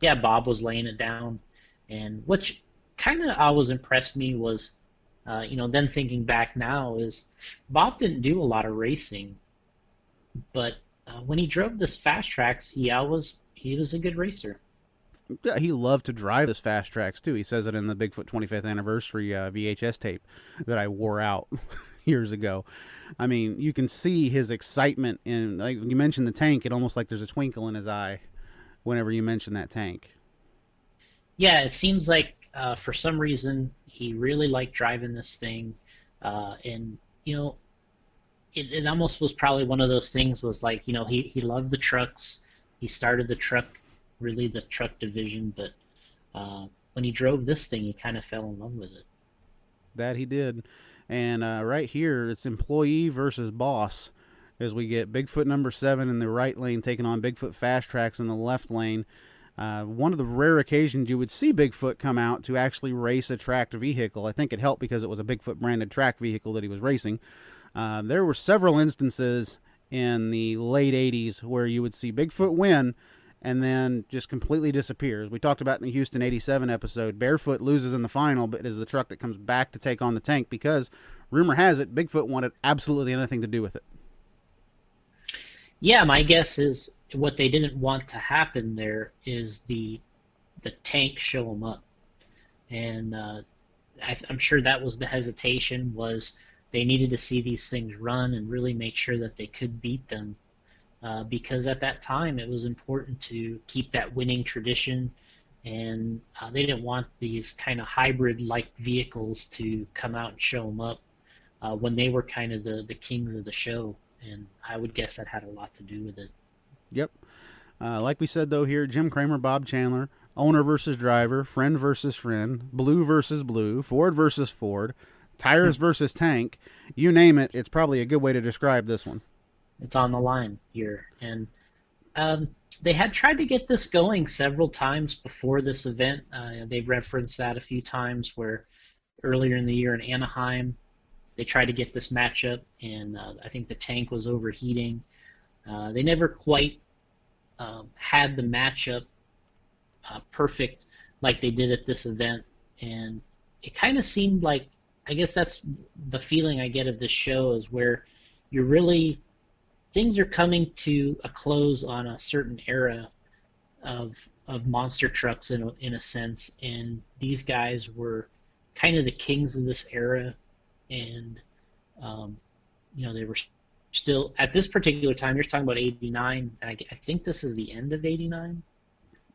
yeah, Bob was laying it down, and which kind of always impressed me was, then thinking back now, is Bob didn't do a lot of racing, but when he drove this fast tracks, he was a good racer. Yeah, he loved to drive this fast tracks too. He says it in the Bigfoot 25th anniversary VHS tape that I wore out years ago. I mean, you can see his excitement in, like you mentioned the tank, it almost like there's a twinkle in his eye whenever you mention that tank. Yeah, it seems like for some reason he really liked driving this thing, and it almost was probably one of those things, was like, he loved the trucks. He started really the truck division, but when he drove this thing, he kind of fell in love with it. That he did. And right here, it's employee versus boss, as we get Bigfoot number 7 in the right lane taking on Bigfoot Fast Tracks in the left lane. One of the rare occasions you would see Bigfoot come out to actually race a tracked vehicle. I think it helped because it was a Bigfoot branded track vehicle that he was racing. There were several instances in the late 80s where you would see Bigfoot win and then just completely disappears. We talked about in the Houston 87 episode, Barefoot loses in the final, but it is the truck that comes back to take on the tank because, rumor has it, Bigfoot wanted absolutely nothing to do with it. Yeah, my guess is what they didn't want to happen there is the tank show him up, and I'm sure that was the hesitation, was they needed to see these things run and really make sure that they could beat them, because at that time it was important to keep that winning tradition, and they didn't want these kind of hybrid-like vehicles to come out and show them up when they were kind of the kings of the show. And I would guess that had a lot to do with it. Yep. Like we said, though, here, Jim Kramer, Bob Chandler, owner versus driver, friend versus friend, blue versus blue, Ford versus Ford, tires versus tank. You name it, it's probably a good way to describe this one. It's on the line here. And they had tried to get this going several times before this event. They referenced that a few times, where earlier in the year in Anaheim, they tried to get this matchup, and I think the tank was overheating. They never quite had the matchup perfect like they did at this event, and it kind of seemed like, I guess that's the feeling I get of this show, is where things are coming to a close on a certain era of monster trucks in a sense, and these guys were kind of the kings of this era. And they were still at this particular time. You're talking about '89. I think this is the end of '89.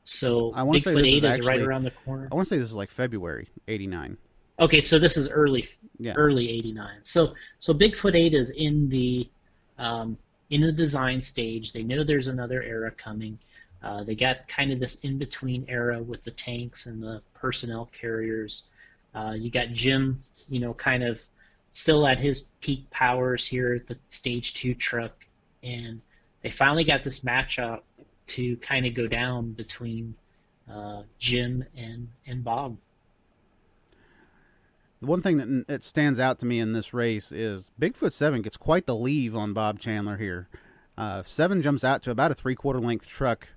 So Bigfoot 8 is right around the corner. I want to say this is like February '89. Okay, so this is early Yeah. '89. So Bigfoot 8 is in the design stage. They know there's another era coming. They got kind of this in between era with the tanks and the personnel carriers. You got Jim, kind of still at his peak powers here at the Stage 2 truck, and they finally got this matchup to kind of go down between Jim and Bob. The one thing that stands out to me in this race is Bigfoot 7 gets quite the leave on Bob Chandler here. 7 jumps out to about a 3/4 length truck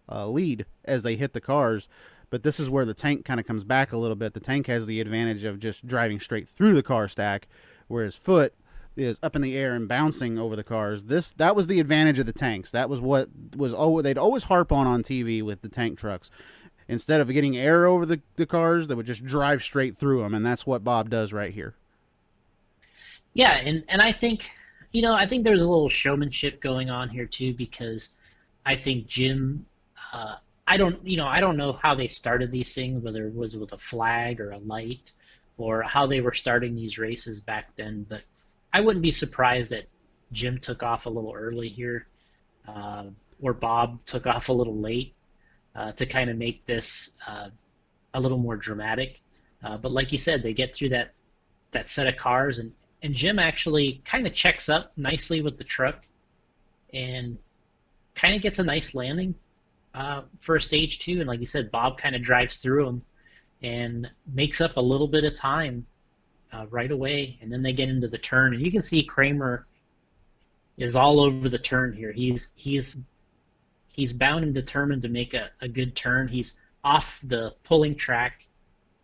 lead as they hit the cars. But this is where the tank kind of comes back a little bit. The tank has the advantage of just driving straight through the car stack, whereas Foot is up in the air and bouncing over the cars. That was the advantage of the tanks. That was what they'd always harp on TV with the tank trucks. Instead of getting air over the cars, they would just drive straight through them, and that's what Bob does right here. Yeah, and I think, I think there's a little showmanship going on here too because I think Jim. Uh, I don't know how they started these things, whether it was with a flag or a light, or how they were starting these races back then. But I wouldn't be surprised that Jim took off a little early here, uh, or Bob took off a little late to kind of make this a little more dramatic. But like you said, they get through that set of cars, and Jim actually kind of checks up nicely with the truck and kind of gets a nice landing for stage two. And like you said, Bob kind of drives through him and makes up a little bit of time right away. And then they get into the turn, and you can see Kramer is all over the turn here. He's bound and determined to make a good turn. He's off the pulling track,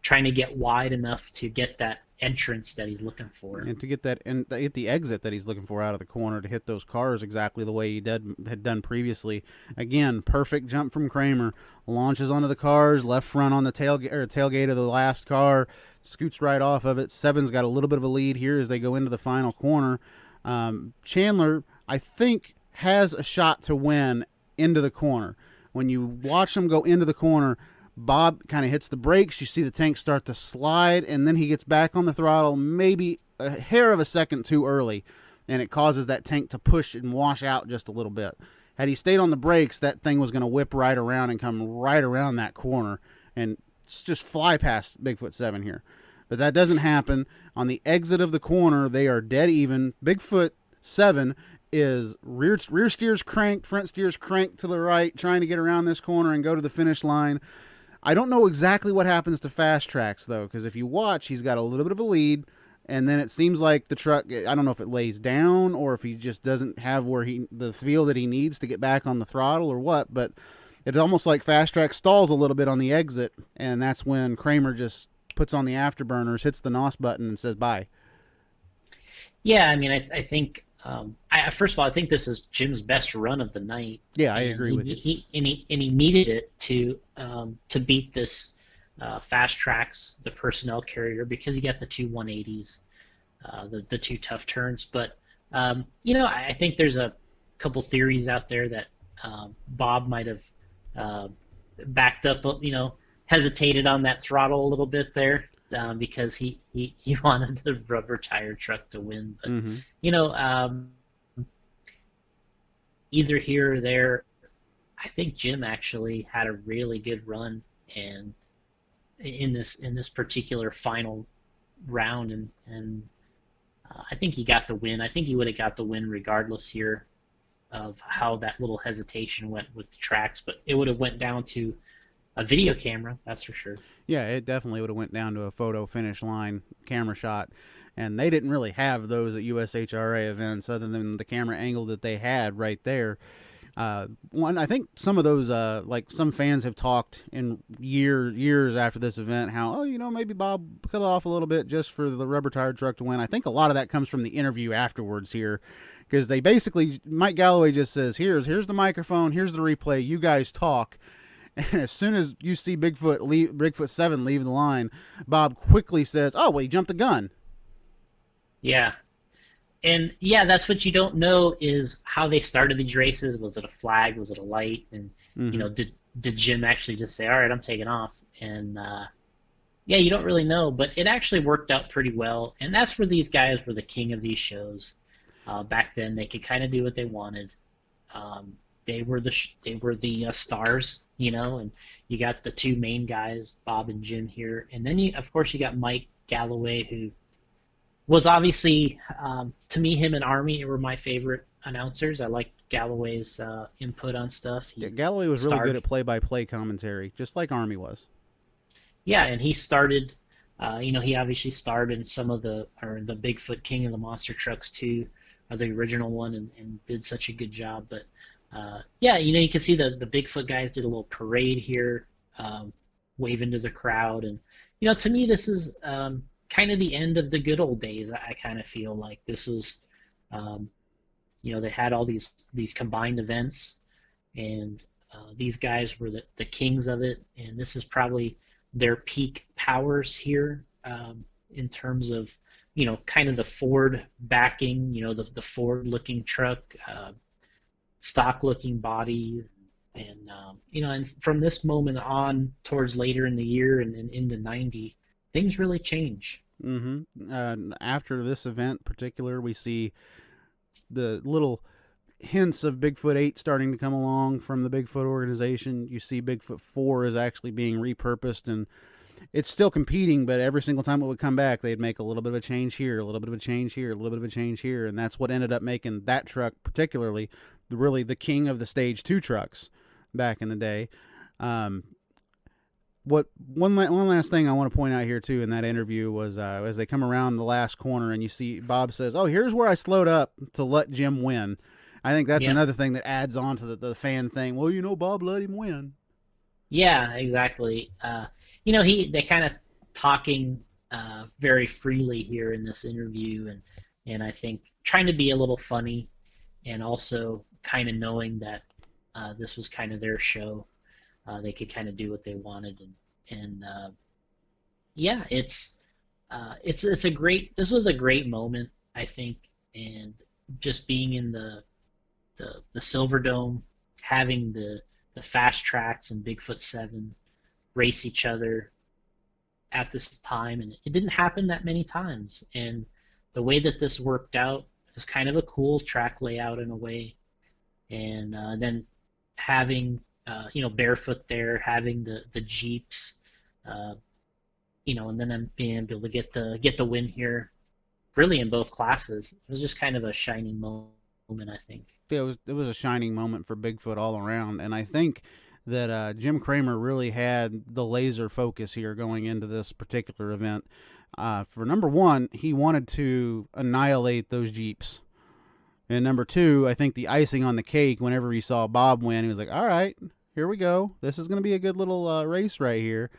trying to get wide enough to get that entrance that he's looking for, and to get that and get the exit that he's looking for out of the corner to hit those cars exactly the way he had done previously. Again, perfect jump from Kramer. Launches onto the cars, left front on the tailgate of the last car, scoots right off of it. Seven's got a little bit of a lead here as they go into the final corner. Chandler, I think, has a shot to win into the corner. When you watch him go into the corner, Bob kind of hits the brakes. You see the tank start to slide, and then he gets back on the throttle maybe a hair of a second too early, and it causes that tank to push and wash out just a little bit. Had he stayed on the brakes, that thing was going to whip right around and come right around that corner and just fly past Bigfoot 7 here. But that doesn't happen. On the exit of the corner, they are dead even. Bigfoot 7 is rear steers cranked, front steers cranked to the right, trying to get around this corner and go to the finish line. I don't know exactly what happens to Fast Tracks, though, because if you watch, he's got a little bit of a lead, and then it seems like the truck, I don't know if it lays down or if he just doesn't have the feel that he needs to get back on the throttle or what, but it's almost like Fast Track stalls a little bit on the exit, and that's when Kramer just puts on the afterburners, hits the NOS button, and says bye. Yeah, I mean, I think first of all, I think this is Jim's best run of the night. Yeah, I agree with you. He needed it to beat this Fast Tracks, the personnel carrier, because he got the two 180s, the two tough turns. But I think there's a couple theories out there that Bob might have backed up, hesitated on that throttle a little bit there. Because he wanted the rubber tire truck to win, but either here or there, I think Jim actually had a really good run, and in this particular final round, and I think he got the win. I think he would have got the win regardless here of how that little hesitation went with the tracks, but it would have went down to a video camera, that's for sure. Yeah, it definitely would have went down to a photo finish line camera shot, and they didn't really have those at USHRA events other than the camera angle that they had right there. I think some of those, like some fans have talked in years after this event, how maybe Bob cut off a little bit just for the rubber tire truck to win. I think a lot of that comes from the interview afterwards here, because they basically, Mike Galloway just says, here's the microphone, here's the replay, you guys talk. And as soon as you see Bigfoot 7 leave the line, Bob quickly says, "Oh, well, he jumped the gun." Yeah, and yeah, that's what you don't know is how they started these races. Was it a flag? Was it a light? And did Jim actually just say, "All right, I'm taking off"? And yeah, you don't really know, but it actually worked out pretty well. And that's where these guys were the king of these shows. Back then, they could kind of do what they wanted. They were the stars, and you got the two main guys, Bob and Jim here, and then of course you got Mike Galloway, who was obviously, to me, him and Army were my favorite announcers. I liked Galloway's input on stuff. Galloway was really good at play-by-play commentary, just like Army was. Yeah, and he started, he obviously starred in some of the Bigfoot King of the Monster Trucks too, the original one, and did such a good job, but. Yeah, you can see the Bigfoot guys did a little parade here, waving to the crowd, and to me this is kind of the end of the good old days. I kind of feel like this was, they had all these combined events, and these guys were the kings of it, and this is probably their peak powers here in terms of kind of the Ford backing, the Ford-looking truck, stock-looking body, and from this moment on, towards later in the year and into '90, things really change. After this event in particular, we see the little hints of Bigfoot 8 starting to come along from the Bigfoot organization. You see Bigfoot 4 is actually being repurposed, and it's still competing, but every single time it would come back, they'd make a little bit of a change here, a little bit of a change here, a little bit of a change here, and that's what ended up making that truck particularly really the king of the Stage 2 trucks back in the day. One last thing I want to point out here too in that interview was as they come around the last corner and you see Bob says, "Oh, here's where I slowed up to let Jim win." I think that's another thing that adds on to the fan thing. Well, Bob let him win. Yeah, exactly. They kind of talking very freely here in this interview, and I think trying to be a little funny, and also kind of knowing that this was kind of their show. They could kind of do what they wanted, and yeah, it's a great. This was a great moment, I think, and just being in the Silverdome, having the fast tracks and Bigfoot 7 race each other at this time, and it didn't happen that many times. And the way that this worked out is kind of a cool track layout in a way, and then having Barefoot there, having the Jeeps, and then I'm being able to get the win here, really in both classes. It was just kind of a shining moment, I think. Yeah, it was a shining moment for Bigfoot all around, and I think that Jim Kramer really had the laser focus here going into this particular event. For number one, he wanted to annihilate those Jeeps. And number two, I think the icing on the cake, whenever he saw Bob win, he was like, all right, here we go. This is going to be a good little race right here.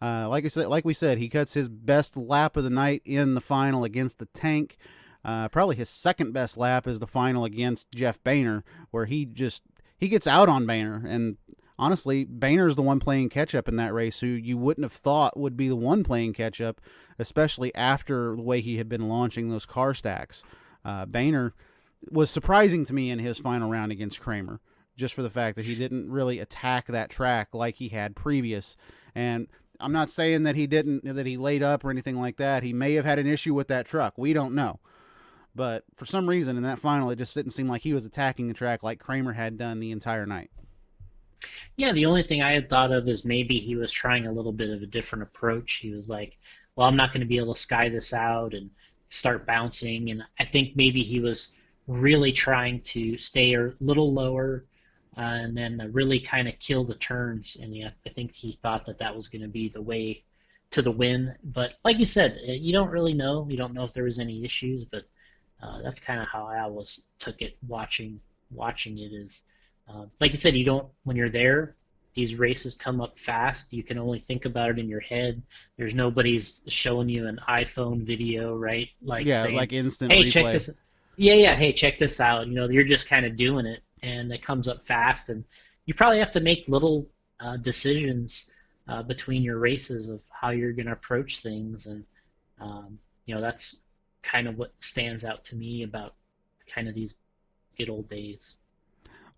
Like we said, he cuts his best lap of the night in the final against the Tank. Probably his second best lap is the final against Jeff Bainter, where he gets out on Bainter. And honestly, Bainter's the one playing catch-up in that race, who you wouldn't have thought would be the one playing catch-up, especially after the way he had been launching those car stacks. Bainter was surprising to me in his final round against Kramer, just for the fact that he didn't really attack that track like he had previous. And I'm not saying that he laid up or anything like that. He may have had an issue with that truck. We don't know. But for some reason in that final, it just didn't seem like he was attacking the track like Kramer had done the entire night. Yeah, the only thing I had thought of is maybe he was trying a little bit of a different approach. He was like, well, I'm not going to be able to sky this out and start bouncing. And I think maybe he was really trying to stay a little lower and then really kind of kill the turns. And yeah, I think he thought that was going to be the way to the win. But like you said, you don't really know. You don't know if there was any issues, but that's kind of how I always took it watching it is, like you said, you don't, when you're there, these races come up fast. You can only think about it in your head. There's nobody's showing you an iPhone video, right? Like saying, like instant hey, replay. check this. Yeah. Hey, check this out. You're just kind of doing it, and it comes up fast, and you probably have to make little decisions between your races of how you're going to approach things, and that's kind of what stands out to me about kind of these good old days.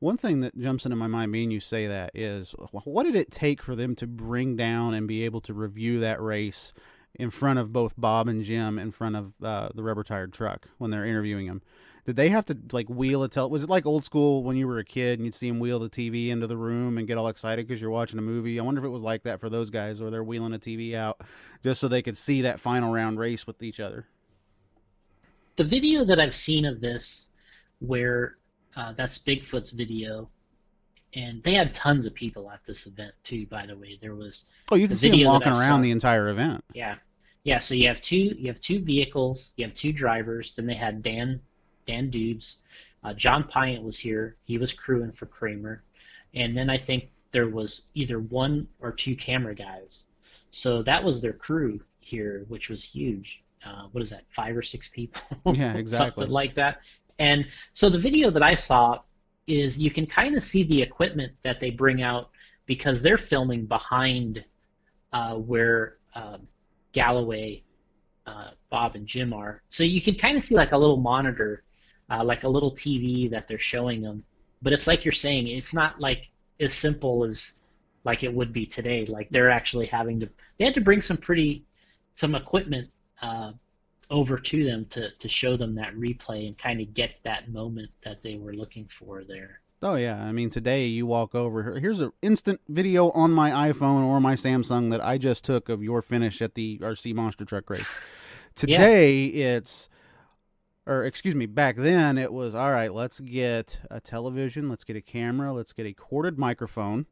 One thing that jumps into my mind being you say that is, what did it take for them to bring down and be able to review that race in front of both Bob and Jim in front of the rubber-tired truck when they're interviewing them? Did they have to wheel a was it like old school when you were a kid and you'd see them wheel the TV into the room and get all excited because you're watching a movie? I wonder if it was like that for those guys, or they're wheeling a TV out just so they could see that final round race with each other. The video that I've seen of this, where that's Bigfoot's video, and they had tons of people at this event too. By the way, there was you can see them walking around the entire event. Yeah. So you have two vehicles, you have two drivers. Then they had Dan Dubes, John Pyatt was here. He was crewing for Kramer, and then I think there was either one or two camera guys. So that was their crew here, which was huge. What is that, 5 or 6 people? Yeah, exactly. Something like that. And so the video that I saw is you can kind of see the equipment that they bring out, because they're filming behind where Galloway Bob and Jim are. So you can kind of see like a little monitor, like a little TV that they're showing them. But it's like you're saying, it's not like as simple as like it would be today. Like they're actually they had to bring some equipment over to them to show them that replay and kind of get that moment that they were looking for there. Oh yeah, I mean today you walk over. Here's an instant video on my iPhone or my Samsung that I just took of your finish at the RC Monster Truck race. Today back then it was, all right, let's get a television, let's get a camera, let's get a corded microphone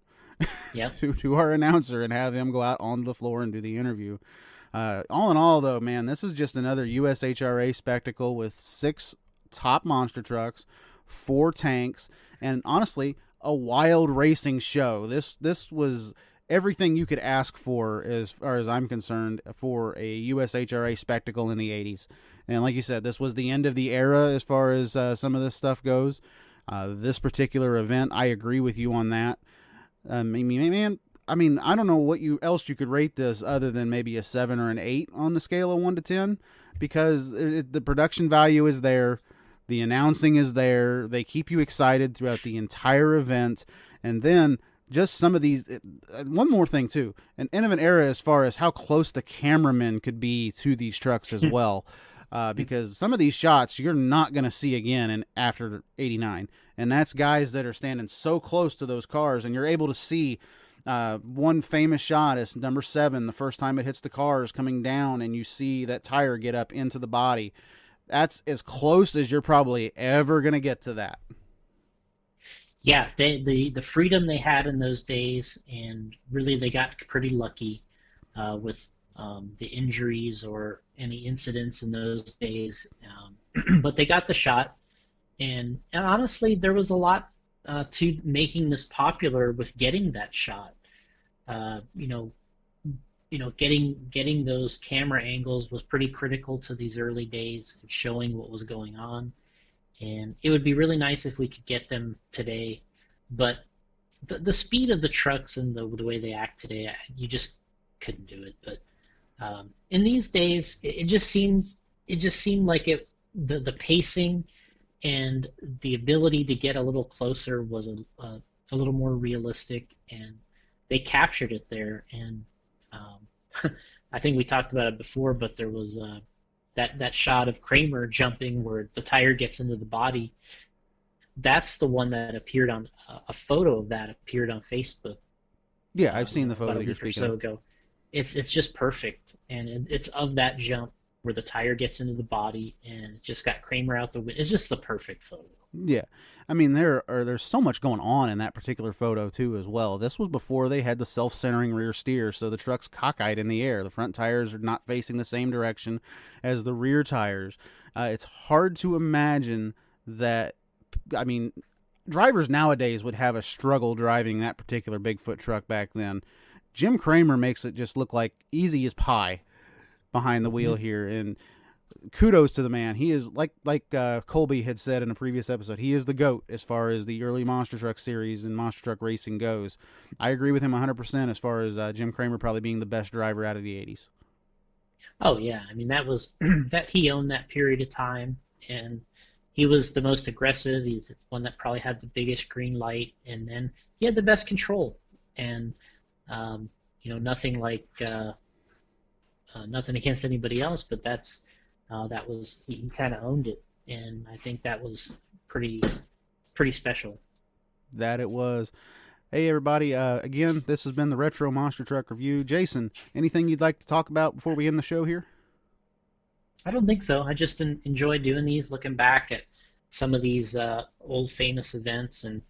to our announcer and have him go out on the floor and do the interview. All in all, though, man, this is just another USHRA spectacle with 6 top monster trucks, 4 tanks, and honestly, a wild racing show. This was everything you could ask for, as far as I'm concerned, for a USHRA spectacle in the 80s. And like you said, this was the end of the era as far as some of this stuff goes. This particular event, I agree with you on that. I mean, I don't know what else you could rate this other than maybe a 7 or an 8 on the scale of 1 to 10, because the production value is there. The announcing is there. They keep you excited throughout the entire event. And then just some of these, one more thing too, an end of an era as far as how close the cameramen could be to these trucks as well. Because some of these shots you're not going to see again after 89. And that's guys that are standing so close to those cars, and you're able to see one famous shot is number 7, the first time it hits the cars coming down, and you see that tire get up into the body. That's as close as you're probably ever going to get to that. Yeah, the freedom they had in those days, and really they got pretty lucky with the injuries or any incidents in those days. But they got the shot, and honestly, there was a lot to making this popular with getting that shot. Getting those camera angles was pretty critical to these early days of showing what was going on. And it would be really nice if we could get them today. But the speed of the trucks and the way they act today, you just couldn't do it. But in these days, it just seemed like the pacing and the ability to get a little closer was a little more realistic, and they captured it there. And I think we talked about it before, but there was that shot of Kramer jumping where the tire gets into the body. That's the one that appeared on a photo of that appeared on Facebook. Yeah, I've seen the photo about that you're speaking of. ago. It's just perfect, and it's of that jump where the tire gets into the body, and it's just got Kramer out the window. It's just the perfect photo. Yeah, I mean there's so much going on in that particular photo too as well. This was before they had the self-centering rear steer, so the truck's cockeyed in the air. The front tires are not facing the same direction as the rear tires. It's hard to imagine that. I mean, drivers nowadays would have a struggle driving that particular Bigfoot truck back then. Jim Kramer makes it just look like easy as pie behind the wheel here, and kudos to the man. He is like Colby had said in a previous episode. He is the GOAT as far as the early monster truck series and monster truck racing goes. I agree with him 100% as far as Jim Kramer probably being the best driver out of the 80s. Oh yeah, I mean that was that he owned that period of time, and he was the most aggressive. He's the one that probably had the biggest green light, and then he had the best control. And nothing like nothing against anybody else, but that was he kind of owned it, and I think that was pretty special. That it was. Hey everybody, again, this has been the Retro Monster Truck Review. Jason, anything you'd like to talk about before we end the show here? I don't think so. I just enjoy doing these, looking back at some of these old famous events and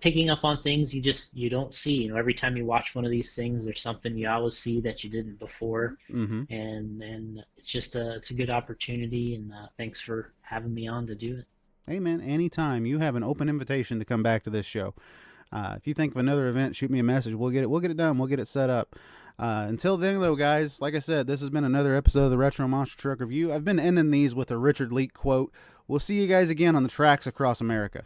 picking up on things you don't see. Every time you watch one of these things, there's something you always see that you didn't before, and it's a good opportunity. And thanks for having me on to do it. Hey man, anytime. You have an open invitation to come back to this show. If you think of another event, shoot me a message. We'll get it done. We'll get it set up. Until then, though, guys, like I said, this has been another episode of the Retro Monster Truck Review. I've been ending these with a Richard Leak quote. We'll see you guys again on the tracks across America.